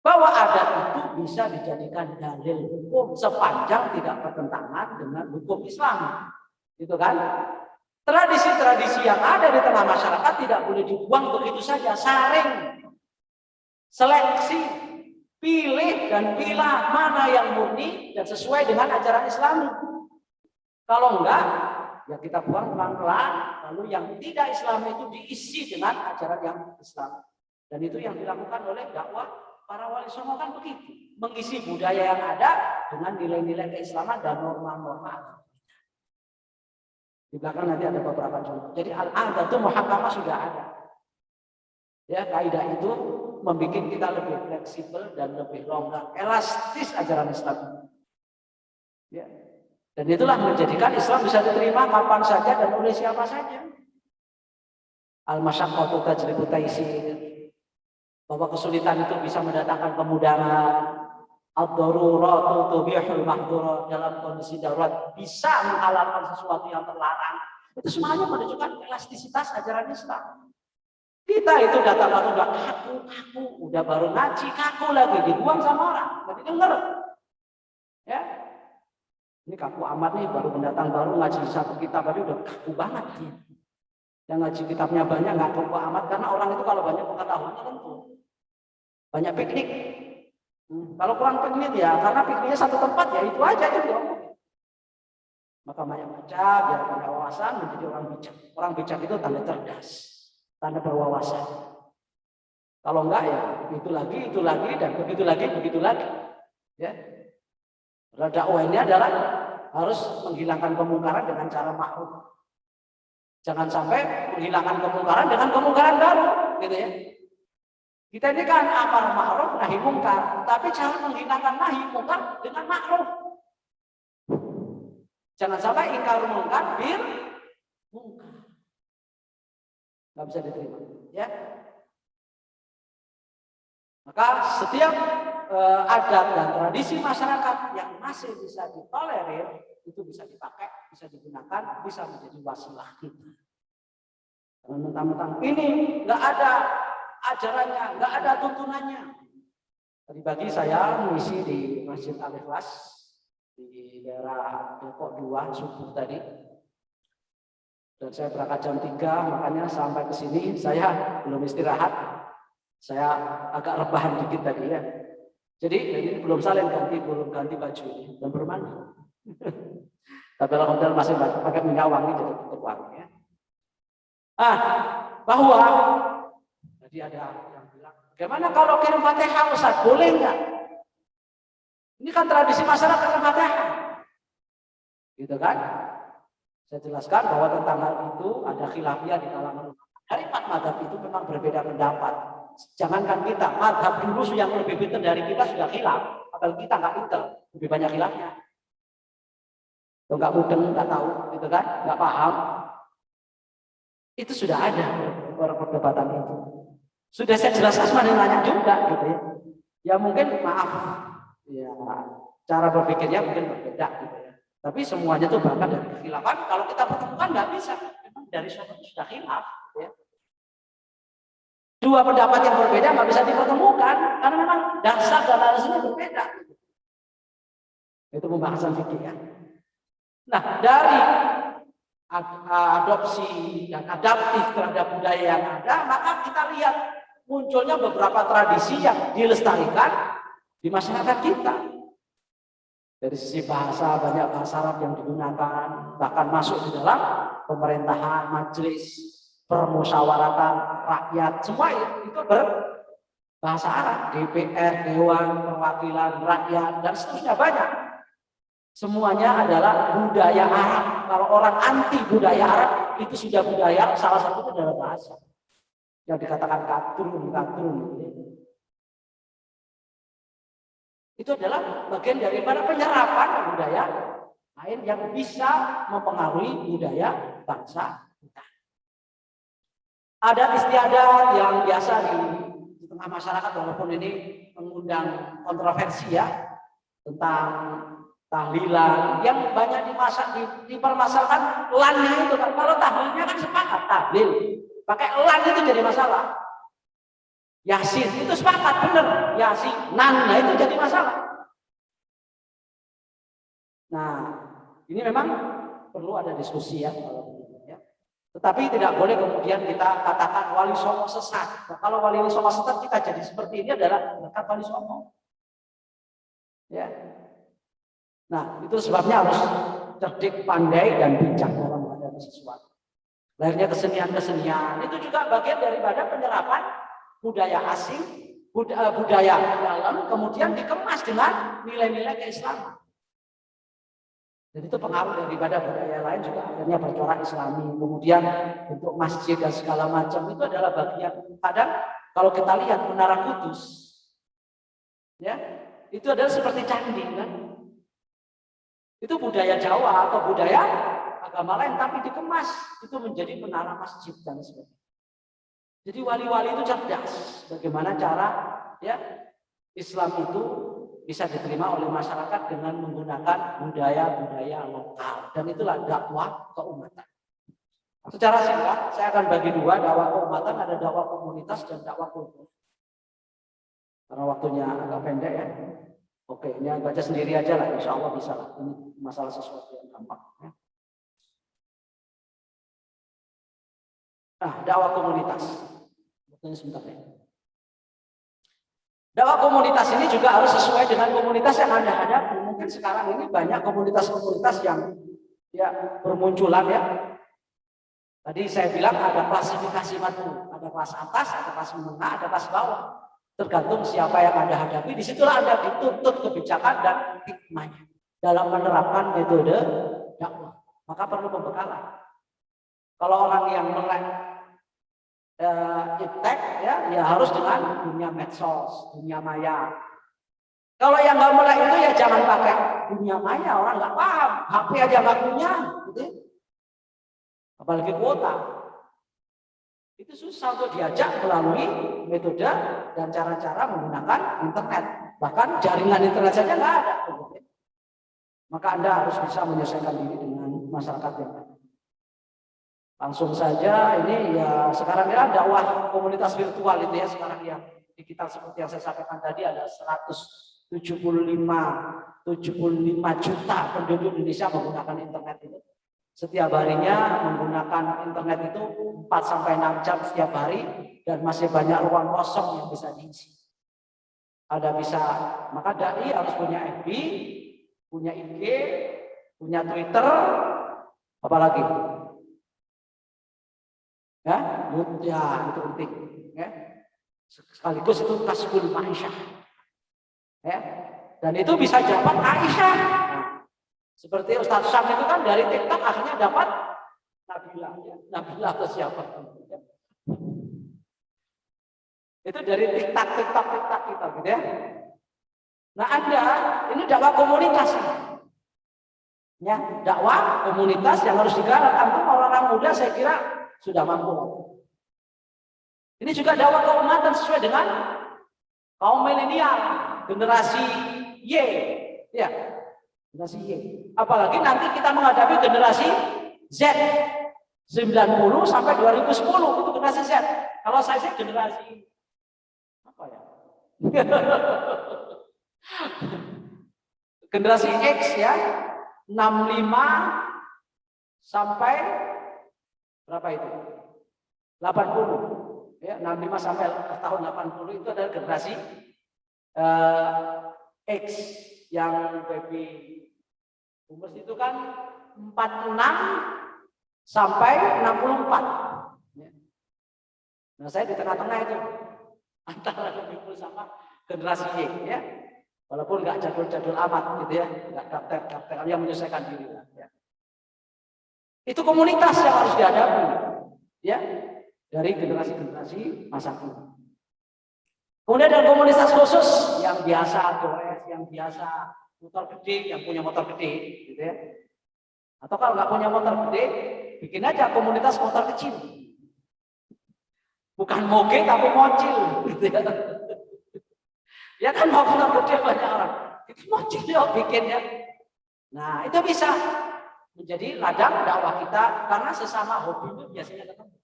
Bahwa adat itu bisa dijadikan dalil hukum sepanjang tidak bertentangan dengan hukum Islam. Gitu kan? Tradisi-tradisi yang ada di tengah masyarakat tidak boleh dibuang begitu saja. Saring, seleksi, pilih dan pilah mana yang murni dan sesuai dengan ajaran Islam. Kalau enggak, ya kita buang pelan-pelan. Lalu yang tidak Islam itu diisi dengan ajaran yang Islam. Dan itu yang dilakukan oleh dakwah para wali songo kan begitu, mengisi budaya yang ada dengan nilai-nilai keislaman dan norma-norma. Di belakang nanti ada beberapa contoh. Jadi al-'adah itu muhakkamah sudah ada. Ya, kaidah itu membuat kita lebih fleksibel dan lebih longgar, elastis ajaran Islam. Ya. Dan itulah menjadikan Islam bisa diterima kapan saja dan oleh siapa saja. Al-masyaqqatu tajlibu taysir. Bahwa kesulitan itu bisa mendatangkan kemudahan. ad-daruratu tubihul mahdhurat, dalam kondisi darurat bisa menghalalkan sesuatu yang terlarang. Itu semuanya menunjukkan elastisitas ajaran Islam. Kita itu datang udah kaku, udah baru ngaji kaku lagi, dibuang sama orang, nggak didengar. Ya, ini kaku amat nih, baru pendatang baru ngaji satu kitab aja udah kaku banget dia. Yang ngaji kitabnya banyak nggak kaku amat, karena orang itu kalau banyak pengetahuannya tentu banyak piknik. Kalau kurang piknik ya, karena pikniknya satu tempat ya itu aja itu doang. Maka banyak baca biar punya wawasan menjadi orang bijak. Orang bijak itu tanda cerdas, tanda berwawasan. Kalau enggak ya itu lagi dan begitu lagi. Ya. Dakwah ini adalah harus menghilangkan kemungkaran dengan cara ma'ruf. Jangan sampai menghilangkan kemungkaran dengan kemungkaran baru, gitu ya. Kita ini kan amar ma'ruf nahi mungkar, tapi cara menghilangkan nahi mungkar dengan ma'ruf. Jangan sampai ingkar mungkar bil mungkar. Nggak bisa diterima, ya. Maka setiap adat dan tradisi masyarakat yang masih bisa ditolerir itu bisa dipakai, bisa digunakan, bisa menjadi wasilah kita. Mentang-mentang ini nggak ada ajarannya, nggak ada tuntunannya. Tadi pagi saya mengisi di Masjid Al-Ikhlas di daerah Depok 2 subuh tadi. Dan saya berangkat jam 3, makanya sampai ke sini saya belum istirahat. Saya agak rebahan dikit tadi ya. Jadi ini belum belum ganti baju ini, belum bermandi. Tapi alhamdulillah masih pakai minyak wangi jadi tetap wangi ya. Bahwa tadi ada yang bilang, bagaimana kalau kirim Fatihah Ustaz? Boleh nggak? Ini kan tradisi masyarakat kirim Fatihah. Gitu kan? Saya jelaskan bahwa tentang hal itu ada khilafiyah di kalangan dari 4 mazhab itu memang berbeda pendapat. Jangankan kita, mazhab dulu yang lebih pintar dari kita sudah khilaf. Apalagi kita nggak pintar, lebih banyak khilafnya. Kalau nggak mudeng, nggak tahu, gitu kan? Nggak paham. Itu sudah ada perdebatan itu. Sudah saya jelaskan, mana nanya juga, gitu ya. Ya mungkin maaf, ya cara berpikirnya mungkin berbeda, gitu ya. Tapi semuanya itu bahkan dari kekhilafan. Kalau kita pertemukan nggak bisa, memang dari suatu sudah khilaf. Ya. Dua pendapat yang berbeda nggak bisa dipertemukan karena memang dasar dan alasannya berbeda. Itu pembahasan fikih ya. Nah, dari adopsi dan adaptif terhadap budaya yang ada, maka kita lihat munculnya beberapa tradisi yang dilestarikan di masyarakat kita. Dari sisi bahasa, banyak bahasa Arab yang digunakan, bahkan masuk di dalam pemerintahan, majelis, permusyawaratan rakyat, semua itu berbahasa Arab, DPR, Dewan Perwakilan Rakyat, dan seterusnya banyak. Semuanya adalah budaya Arab. Kalau orang anti budaya Arab, itu sudah budaya, salah satunya adalah bahasa. Yang dikatakan kadrun. Itu adalah bagian daripada penyerapan budaya lain yang bisa mempengaruhi budaya bangsa kita. Adat istiadat yang biasa di tengah masyarakat, walaupun ini mengundang kontroversi ya, tentang tahlilan yang banyak dipermasalahkan lannya itu kan. Kalau tahlilnya kan sepakat tahlil, pakai lan itu jadi masalah. Yasin itu sepakat benar, Yasin, nah itu jadi masalah. Nah, ini memang perlu ada diskusi ya kalau begitu ya. Tetapi tidak boleh kemudian kita katakan Wali Songo sesat. Nah, kalau Wali Songo sesat kita jadi seperti ini adalah berkat Wali Songo. Ya. Nah, itu sebabnya harus cerdik, pandai dan bijak dalam menghadapi sesuatu. Lahirnya kesenian-kesenian itu juga bagian daripada penyerapan budaya asing, budaya dalam, kemudian dikemas dengan nilai-nilai keislaman. Jadi itu pengaruh daripada budaya lain juga akhirnya bercorak Islami. Kemudian untuk masjid dan segala macam itu adalah bagian. Kadang kalau kita lihat Menara Kudus, ya itu adalah seperti candi kan. Itu budaya Jawa atau budaya agama lain, tapi dikemas itu menjadi menara masjid dan sebagainya. Jadi wali-wali itu cerdas bagaimana cara ya Islam itu bisa diterima oleh masyarakat dengan menggunakan budaya-budaya lokal. Dan itulah dakwah keumatan. Secara singkat, saya akan bagi dua, dakwah keumatan, ada dakwah komunitas dan dakwah kultur. Karena waktunya agak pendek ya. Oke, ini baca sendiri aja lah, insya Allah bisa lah. Ini masalah sesuatu yang gampang. Nah, dakwah komunitas. Waktunya sebentar ya. Dakwah komunitas ini juga harus sesuai dengan komunitas yang Anda hadapi. Mungkin sekarang ini banyak komunitas-komunitas yang ya bermunculan ya. Tadi saya bilang ada klasifikasi matu, ada kelas atas, ada kelas menengah, ada kelas bawah. Tergantung siapa yang Anda hadapi, disitulah Anda dituntut kebijakan dan hikmahnya dalam menerapkan metode dakwah. Maka perlu pembekalan. Kalau orang yang melek iptek ya harus dengan dunia medsos, dunia maya. Kalau yang nggak melek itu ya jangan pakai dunia maya, orang nggak paham, HP aja nggak punya, gitu. Apalagi kuota. Itu susah untuk diajak melalui metode dan cara-cara menggunakan internet. Bahkan jaringan internet saja nggak ada. Maka Anda harus bisa menyesuaikan diri dengan masyarakat yang ada. Langsung saja ini ya sekarang ya dakwah komunitas virtual itu ya sekarang yang digital seperti yang saya sampaikan tadi ada 175 juta penduduk Indonesia menggunakan internet itu. Setiap harinya menggunakan internet itu 4 sampai 6 jam setiap hari dan masih banyak ruang kosong yang bisa diisi. Ada bisa, maka dai harus punya FB, punya IG, punya Twitter, apalagi? Ya, itu penting. Ya. Sekaligus itu kasbul ma'isyah. Ya. Dan itu bisa dapat Aisyah. Nah, seperti Ustaz Syam itu kan dari TikTok akhirnya dapat Nabila. Ya. Nabila atau siapa? Ya. Itu dari TikTok kita gitu ya. Nah Anda, ini dakwah komunitas. Ya, dakwah komunitas yang harus digarap. Antum orang-orang muda saya kira sudah mampu. Ini juga dakwah keumatan sesuai dengan kaum milenial, generasi Y, ya, generasi Y. Apalagi nanti kita menghadapi generasi Z, 90 sampai 2010 itu generasi Z. Kalau saya sih generasi apa ya? Generasi X ya, 65 sampai berapa itu? 80. Ya, 65 sampai tahun 80 itu adalah generasi X yang baby boomers itu kan 46 sampai 64. Ya. Nah, saya di tengah-tengah itu antara baby boomers sama generasi Y ya. Walaupun nggak jadul-jadul amat gitu ya, nggak daftar yang menyesuaikan diri ya. Itu komunitas yang harus dihadapi ya dari generasi-generasi masa kini. Kemudian ada komunitas khusus yang biasa goes, yang biasa motor gede, yang punya motor gede gitu ya. Atau kalau nggak punya motor gede, bikin aja komunitas motor kecil. Bukan moge tapi mocil gitu ya. Ya kan mau motor gede banyak orang. Itu mocil ya bikinnya. Nah, itu bisa menjadi ladang dakwah kita karena sesama hobi itu biasanya ketemu.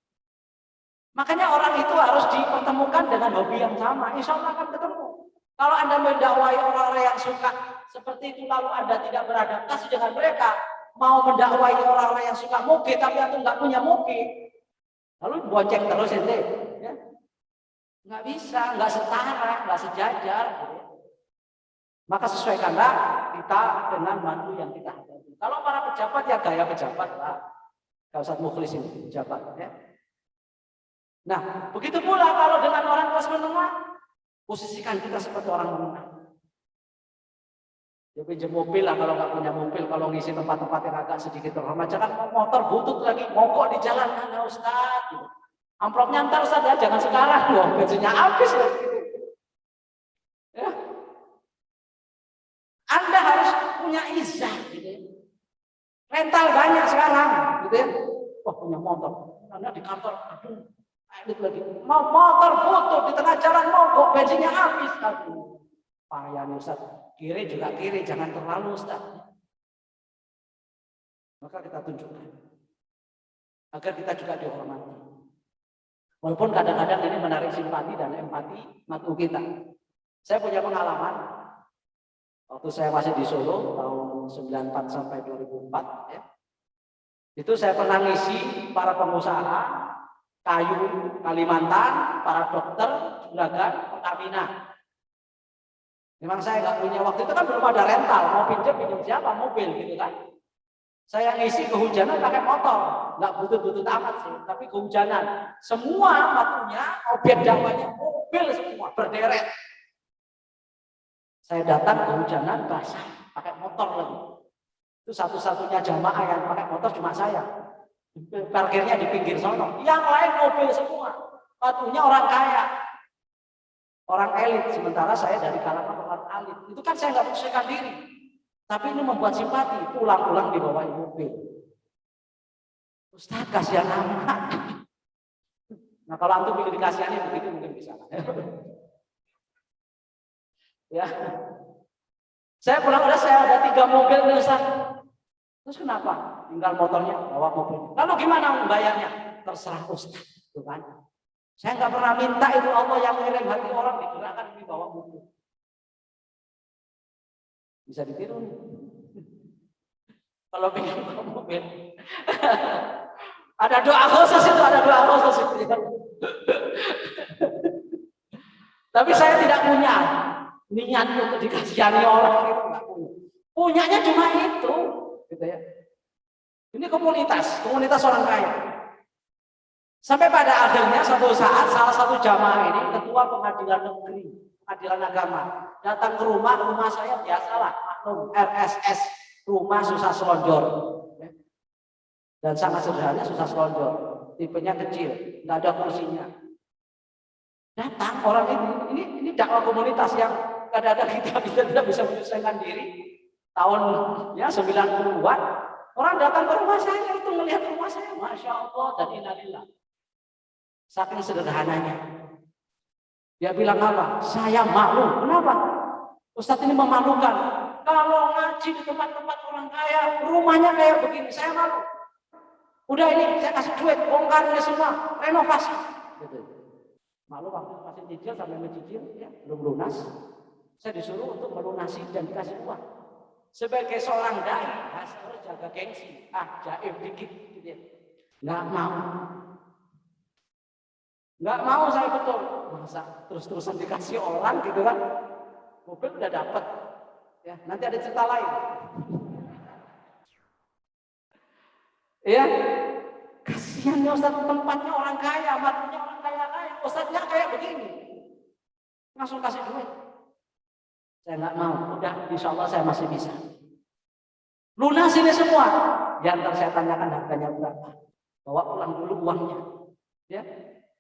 Makanya orang itu harus dipertemukan dengan hobi yang sama. Insya Allah akan ketemu. Kalau Anda mendakwai orang-orang yang suka seperti itu lalu Anda tidak beradaptasi dengan mereka, mau mendakwai orang-orang yang suka moge tapi Anda nggak punya moge, lalu bonceng terus ente, ya? Nggak bisa, nggak setara, nggak sejajar. Gitu. Maka sesuaikanlah kita dengan mantu yang kita hadapi. Kalau para pejabat ya gaya pejabat lah. Kalau Ustaz Mukhlis ini pejabat. Ya. Nah, begitu pula kalau dengan orang kelas menengah, posisikan kita seperti orang menengah. Ya pinjam mobil lah kalau nggak punya mobil, kalau ngisi tempat-tempat yang agak sedikit terhormat, jangan motor butut lagi, mogok di jalan mana Ustaz. Gitu. Amplopnya ntar Ustaz ya, jangan sekarang loh, bensinnya habis loh. Ya. Anda harus punya izah gitu ya. Rental banyak sekarang gitu ya. Wah punya motor, karena di kantor aduh elit lagi. Mau motor butut di tengah jalan mogok, bensinnya habis. Aduh, payah nih Ustaz. Kiri juga kiri, jangan terlalu Ustaz. Maka kita tunjukkan agar kita juga dihormati. Walaupun kadang-kadang ini menarik simpati dan empati matu kita. Saya punya pengalaman waktu saya masih di Solo tahun 94 sampai 2004 ya. Itu saya pernah ngisi para pengusaha kayu Kalimantan, para dokter, juragan, Pertamina. Memang saya nggak punya, waktu itu kan belum ada rental, mau pinjam siapa, mobil gitu kan. Saya ngisi kehujanan pakai motor, nggak butut-butut amat sih, tapi kehujanan. Semua matunya, objek dakwahnya mobil semua berderet. Saya datang kehujanan basah, pakai motor lagi. Itu satu-satunya jamaah yang pakai motor cuma saya. Parkirnya di pinggir sono. Yang lain mobil semua. Matunya orang kaya, orang elit. Sementara saya dari kalangan orang elit. Itu kan saya nggak menyesuaikan diri. Tapi ini membuat simpati. Pulang-pulang dibawain mobil. Ustaz, kasihan amat. Nah kalau antum ingin dikasihani begitu mungkin bisa. Ya. Saya pulang saya ada 3 mobil nih Ustaz. Terus kenapa? Tinggal motornya bawa mobil. Lalu gimana membayarnya? Terserah Ustaz, gitu kan? Saya nggak pernah minta, itu Allah yang mengirim hati orang digerakkan dibawa mobil. Bisa ditiru nih. Kalau pengen bawa mobil. Ada doa khusus itu, ada doa khusus itu. Tapi saya tidak punya niat untuk dikasihani orang itu, nggak punya. Punyanya cuma itu. Gitu ya. Ini komunitas orang kaya. Sampai pada akhirnya suatu saat salah satu jamaah ini ketua pengadilan negeri, pengadilan agama, datang ke rumah saya biasalah, maklum RSS, rumah susah selonjor. Dan sangat sederhana susah selonjor, tipenya kecil, nggak ada kursinya. Datang orang ini dakwah komunitas yang kadang-kadang kita tidak bisa menyelesaikan diri. Tahun ya 90-an, orang datang ke rumah saya itu melihat rumah saya, Masya Allah dan innalillah. Saking sederhananya. Dia bilang apa? Saya malu. Kenapa? Ustadz ini memalukan. Kalau ngaji di tempat-tempat orang kaya, rumahnya kayak begini, saya malu. Udah ini, saya kasih duit, bongkar ini semua, renovasi. Gitu. Malu waktu masih cicil sampai mencicil, ya, belum lunas. Saya disuruh untuk melunasi dan dikasih uang. Sebagai seorang dai harus jaga gengsi, jaim dikit gitu ya. Nggak mau saya betul. Masa terus-terusan dikasih orang gitu kan. Mobil udah dapat. Ya, nanti ada cerita lain. Ya. Kasihan ya Ustaz, tempatnya orang kaya, matunya orang kaya. Ustaznya kayak begini. Langsung kasih duit. Saya nggak mau, udah insya Allah saya masih bisa. Lunas ini semua. Yang saya tanyakan harganya berapa. Bawa pulang dulu uangnya. Ya,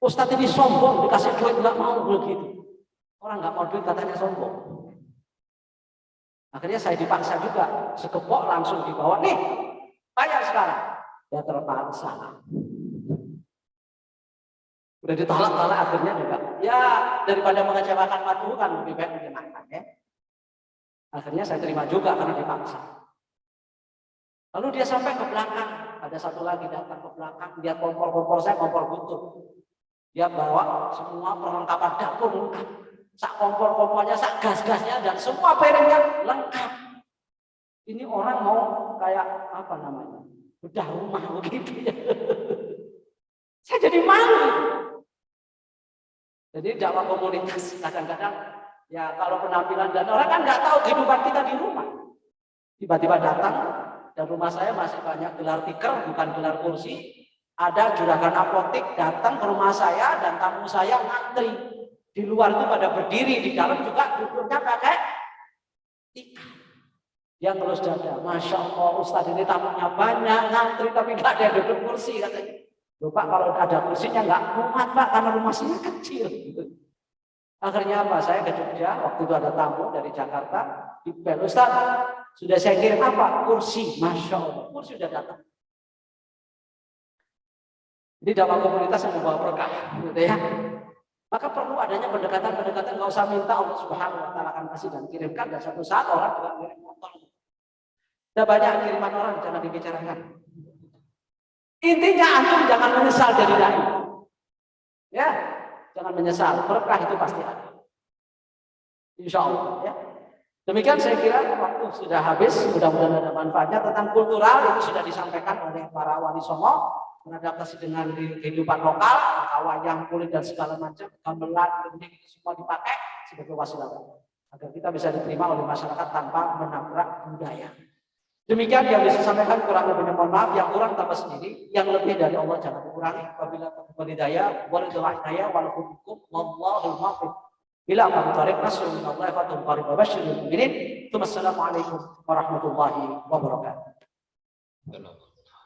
Ustadz ini sombong dikasih duit nggak mau begitu. Orang nggak mau duit katanya sombong. Akhirnya saya dipaksa juga, sekepok langsung dibawa. Nih, bayar sekarang. Ya terpaksa. Udah ditolak-tolak akhirnya juga. Ya daripada mengecewakan matu kan lebih baik menyenangkan ya. Akhirnya saya terima juga karena dipaksa. Lalu dia sampai ke belakang, ada satu lagi datang ke belakang, dia kompor saya, kompor butuh. Dia bawa semua perlengkapan dapur lengkap, sak kompornya, sak gas-gasnya, dan semua piringnya lengkap. Ini orang mau kayak apa namanya, bedah rumah begitu ya. Saya jadi malu. Jadi dakwah komunitas kadang-kadang. Ya kalau penampilan dan orang kan nggak tahu kehidupan kita di rumah. Tiba-tiba datang dan rumah saya masih banyak gelar tikar, bukan gelar kursi. Ada juragan apotik datang ke rumah saya dan tamu saya ngantri. Di luar itu pada berdiri, di dalam juga duduknya pakai tikar. Dia terus dada, Masya Allah Ustadz ini tamunya banyak, ngantri tapi nggak ada yang duduk kursi katanya. Loh Pak, kalau ada kursinya nggak muat Pak, karena rumah saya kecil. Akhirnya apa? Saya ke Jogja, waktu itu ada tamu dari Jakarta, di bel, Ustaz, sudah saya kirim apa? Kursi, Masya Allah, kursi sudah datang. Jadi dalam komunitas yang membawa berkah, gitu ya. Maka perlu adanya pendekatan-pendekatan, nggak usah minta Allah Subhanahu wa taala akan kasih dan kirimkan, dan suatu saat orang juga kirim motor. Sudah banyak kiriman orang, jangan dibicarakan. Intinya antum jangan menyesal jadi dai. Ya, jangan menyesal. Berkah itu pasti ada. Insya Allah. Ya. Demikian saya kira waktu sudah habis. Mudah-mudahan ada manfaatnya. Tentang kultural itu sudah disampaikan oleh para wali songo, beradaptasi dengan kehidupan lokal, maka wayang, kulit dan segala macam, gamelan, gending itu semua dipakai sebagai wasilah agar kita bisa diterima oleh masyarakat tanpa menabrak budaya. Demikian yang bisa sampaikan, kurang lebihnya mohon maaf, yang kurang tambah sendiri, yang lebih dari Allah jangan dikurangi. Apabila walidaya, walidaya, walaupun hukum, wallahul muwaffiq. Bila kamu tarik nasrul min Allah fatum qarib wa basyiril mu'minin. Assalamualaikum warahmatullahi wabarakatuh.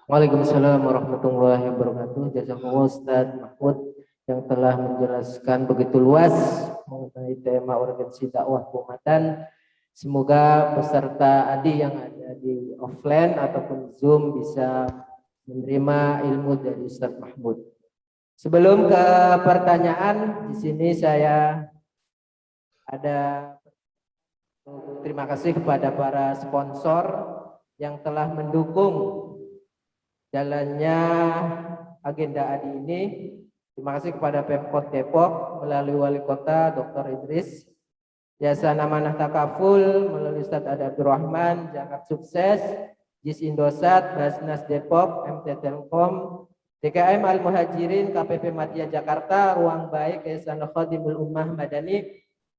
Waalaikumsalam warahmatullahi wabarakatuh. Jazakumullah Ustaz Mahfud yang telah menjelaskan begitu luas mengenai tema urgensi dakwah keumatan. Semoga peserta ADI yang ada di offline ataupun Zoom bisa menerima ilmu dari Ustaz Mahfud. Sebelum ke pertanyaan, di sini saya ada terima kasih kepada para sponsor yang telah mendukung jalannya agenda ADI ini. Terima kasih kepada Pemkot Depok melalui Wali Kota Dr. Idris, Jasa Amanah Takaful melalui Ustadz Abdurrahman, Jakarta Sukses, JIS Indosat, Basnas Depok, MT Telkom, DKM Al Muhajirin, KPP Madya Jakarta, Ruang Baik, Yayasan Khadimul Ummah Madani,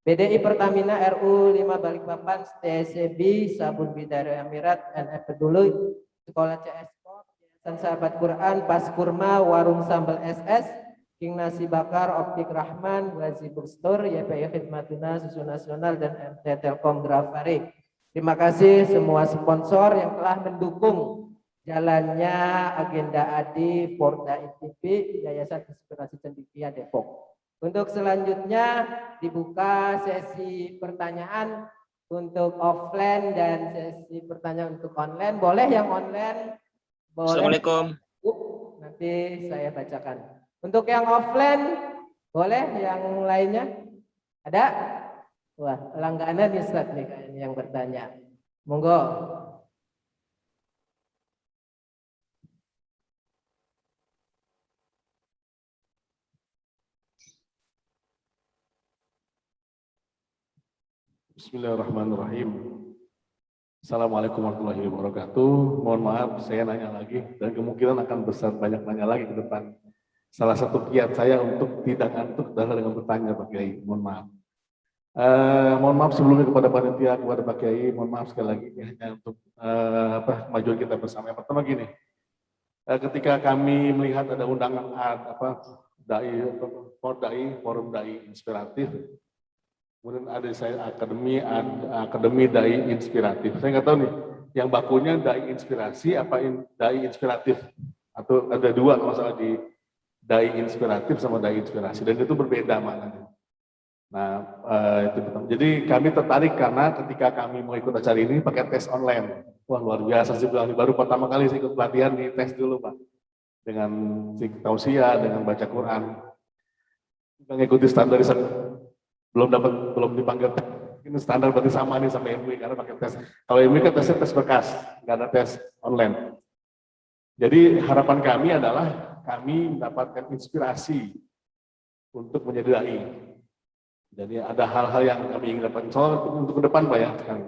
BDI Pertamina, RU 5 Balikpapan, TSB, Sabun Bidara Emirat, NF Peduli, Sekolah CS Kor, Yayasan Sahabat Quran, Pas Kurma, Warung Sambal SS, King Nasi Bakar, Optik Rahman, Gazi Bookstore, YPI Khidmatuna, Susu Nasional, dan MT Telkom Grafari. Terima kasih semua sponsor yang telah mendukung jalannya agenda ADI Porda ITB Yayasan Inspirasi Cendekia Depok. Untuk selanjutnya dibuka sesi pertanyaan untuk offline dan sesi pertanyaan untuk online. Boleh yang online? Boleh. Assalamualaikum. Nanti saya bacakan. Untuk yang offline, boleh yang lainnya? Ada? Wah, langganan nih Ustaz nih kayaknya yang bertanya. Monggo. Bismillahirrahmanirrahim. Assalamualaikum warahmatullahi wabarakatuh. Mohon maaf, saya nanya lagi dan kemungkinan akan besar banyak nanya lagi ke depan. Salah satu kiat saya untuk tidak ngantuk adalah dengan bertanya Pak Kiai. Mohon maaf. Mohon maaf sebelumnya kepada panitia, kepada Pak Kiai. Mohon maaf sekali lagi hanya untuk kemajuan kita bersama. Yang pertama gini, ketika kami melihat ada undangan forum dai inspiratif. Kemudian ada saya akademi dai inspiratif. Saya nggak tahu nih, yang bakunya dai inspirasi apa dai inspiratif, atau ada dua masalah di dai inspiratif sama dai inspirasi, dan itu berbeda maknanya. Nah, itu pertama. Jadi kami tertarik karena ketika kami mau ikut acara ini pakai tes online. Wah luar biasa sih, baru pertama kali saya ikut pelatihan di tes dulu Pak, dengan tausiah, dengan baca Quran, mengikuti standarisasi. Belum dipanggil ini standar, berarti sama nih sama MUI karena pakai tes. Kalau MUI kan tesnya tes berkas, nggak ada tes online. Jadi harapan kami adalah kami mendapatkan inspirasi untuk menjadi dai. Jadi ada hal-hal yang kami ingin dapatkan. Soal untuk ke depan Pak ya. Tadi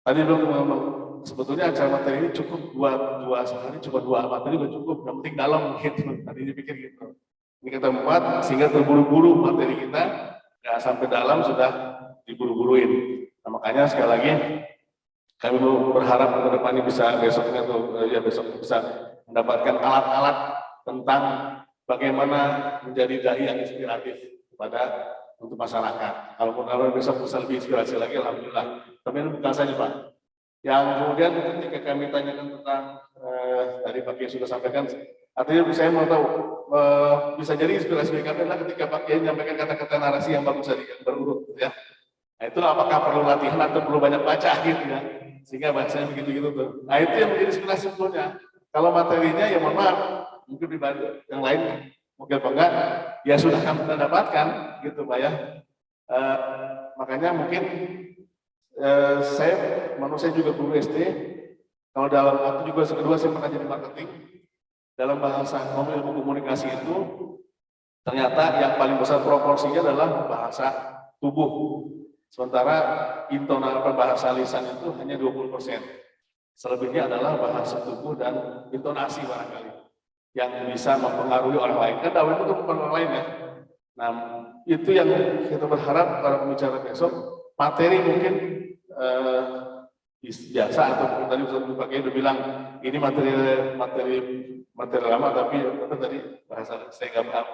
tadi belum sebetulnya acara materi ini cukup dua sehari, cuma 2 materi udah cukup. Yang penting dalam gitu. Tadinya pikir gitu. Ini kita 4 sehingga terburu-buru materi kita nggak sampai dalam sudah diburu-buruin. Nah, makanya sekali lagi kami berharap ke depannya bisa besoknya besok bisa mendapatkan alat-alat tentang bagaimana menjadi dai yang inspiratif kepada untuk masyarakat. Kalau besok bisa lebih inspirasi lagi, alhamdulillah. Tapi ini bukan saja Pak. Yang kemudian ketika kami tanyakan tentang tadi Pak Kiai sudah sampaikan, artinya saya mau tahu bisa jadi inspirasi bagi kami adalah ketika Pak Kiai menyampaikan kata-kata narasi yang bagus tadi, yang berurut, ya. Nah itu apakah perlu latihan atau perlu banyak baca gitu ya, sehingga bahasanya begitu-gitu tuh. Nah itu yang menjadi inspirasi sebetulnya. Kalau materinya ya mohon maaf, mungkin pribadi yang lain mungkin apa enggak, ya sudah kami dapatkan gitu Pak ya. Makanya mungkin saya juga guru SD, kalau dalam waktu juga kedua saya pernah jadi marketing, dalam bahasa ilmu komunikasi itu ternyata yang paling besar proporsinya adalah bahasa tubuh, sementara intonasi bahasa lisan itu hanya 20%, selebihnya adalah bahasa tubuh dan intonasi barangkali yang bisa mempengaruhi orang lain. Kan dakwah itu bukan orang lain ya. Nah itu yang kita berharap para pembicara besok, materi mungkin biasa atau tadi Pak Kiai udah bilang ini materi lama tapi apa tadi bahasa saya nggak paham,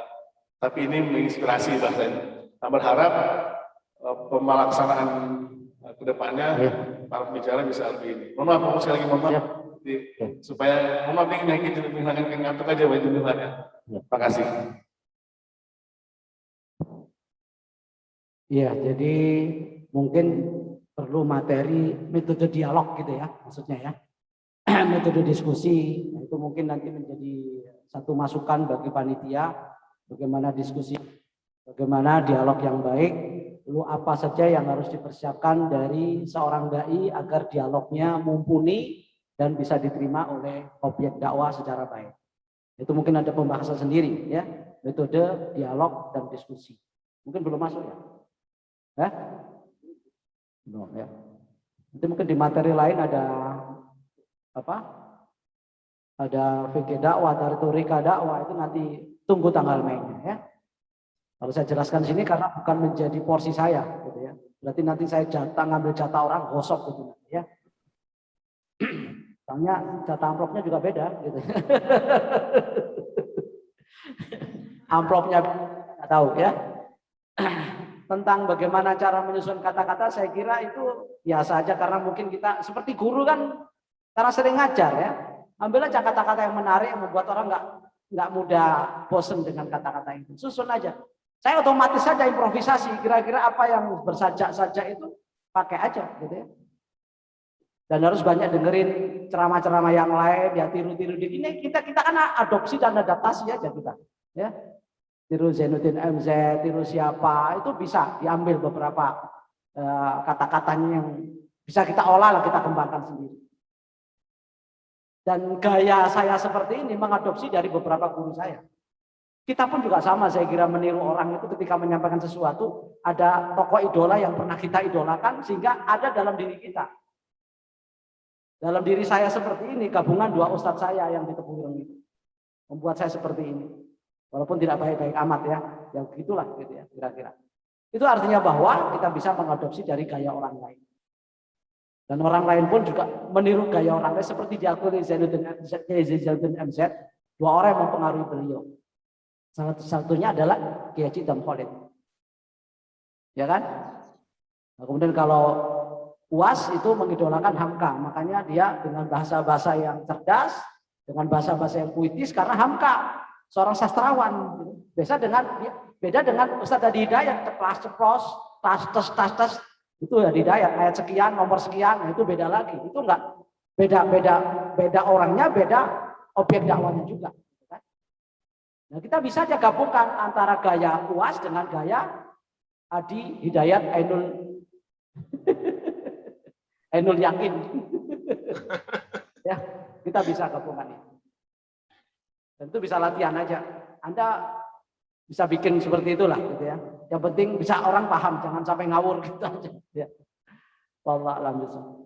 tapi ini menginspirasi bahasanya. Nah, berharap pemelaksanaan kedepannya para pembicara bisa lebih ini. Mohon maaf sekali lagi mohon maaf supaya mohon maaf ini menghilangkan ngantuk aja Pak Tuhannya. Terima kasih. Iya, jadi mungkin perlu materi metode dialog gitu ya, maksudnya ya. Metode diskusi, itu mungkin nanti menjadi satu masukan bagi panitia, bagaimana diskusi, bagaimana dialog yang baik, lalu apa saja yang harus dipersiapkan dari seorang dai agar dialognya mumpuni dan bisa diterima oleh objek dakwah secara baik. Itu mungkin ada pembahasan sendiri ya, metode dialog dan diskusi. Mungkin belum masuk ya? Belum ya. Nanti mungkin di materi lain ada apa? Ada fikih dakwah, ada retorika dakwah, itu nanti tunggu tanggal mainnya ya. Kalau saya jelaskan sini karena bukan menjadi porsi saya gitu ya. Berarti nanti saya ngambil jatah orang gosok gitu ya. Soalnya jatah amplopnya juga beda gitu. Amplopnya nggak tahu ya. Tentang bagaimana cara menyusun kata-kata, saya kira itu biasa aja karena mungkin kita seperti guru kan karena sering ngajar ya. Ambil aja kata-kata yang menarik yang membuat orang nggak mudah bosen dengan kata-kata itu. Susun aja. Saya otomatis saja improvisasi. Kira-kira apa yang bersajak saja itu pakai aja gitu ya. Dan harus banyak dengerin ceramah-ceramah yang lain, ya tiru-tiru di ini kita kan adopsi dan adaptasi aja kita ya. Tiru Zainuddin MZ, tiru siapa, itu bisa diambil beberapa kata-katanya yang bisa kita olah lah, kita kembangkan sendiri. Dan gaya saya seperti ini mengadopsi dari beberapa guru saya. Kita pun juga sama, saya kira meniru orang itu ketika menyampaikan sesuatu, ada tokoh idola yang pernah kita idolakan sehingga ada dalam diri kita. Dalam diri saya seperti ini, gabungan 2 ustadz saya yang di Tebu Ireng itu membuat saya seperti ini. Walaupun tidak baik-baik amat ya, ya begitulah gitu ya kira-kira. Itu artinya bahwa kita bisa mengadopsi dari gaya orang lain. Dan orang lain pun juga meniru gaya orang lain seperti diakui Zainuddin MZ, 2 orang yang mempengaruhi beliau. Salah satunya adalah Kiai Haji Dam Khalid. Ya kan? Nah, kemudian kalau UAS itu mengidolakan Hamka, makanya dia dengan bahasa-bahasa yang cerdas, dengan bahasa-bahasa yang puitis karena Hamka seorang sastrawan, beda dengan Ustadz Hadi Hidayat, ceplos, tas, itu Hadi Hidayat, ayat sekian, nomor sekian, nah itu beda lagi, itu enggak beda orangnya, beda objek dakwahnya juga. Nah kita bisa aja gabungkan antara gaya UAS dengan gaya Hadi Hidayat Ainul Yakin, ya kita bisa gabungkan itu. Tentu bisa latihan aja. Anda bisa bikin seperti itulah gitu ya. Yang penting bisa orang paham, jangan sampai ngawur gitu aja. Ya. Wallahu a'lam bishawab.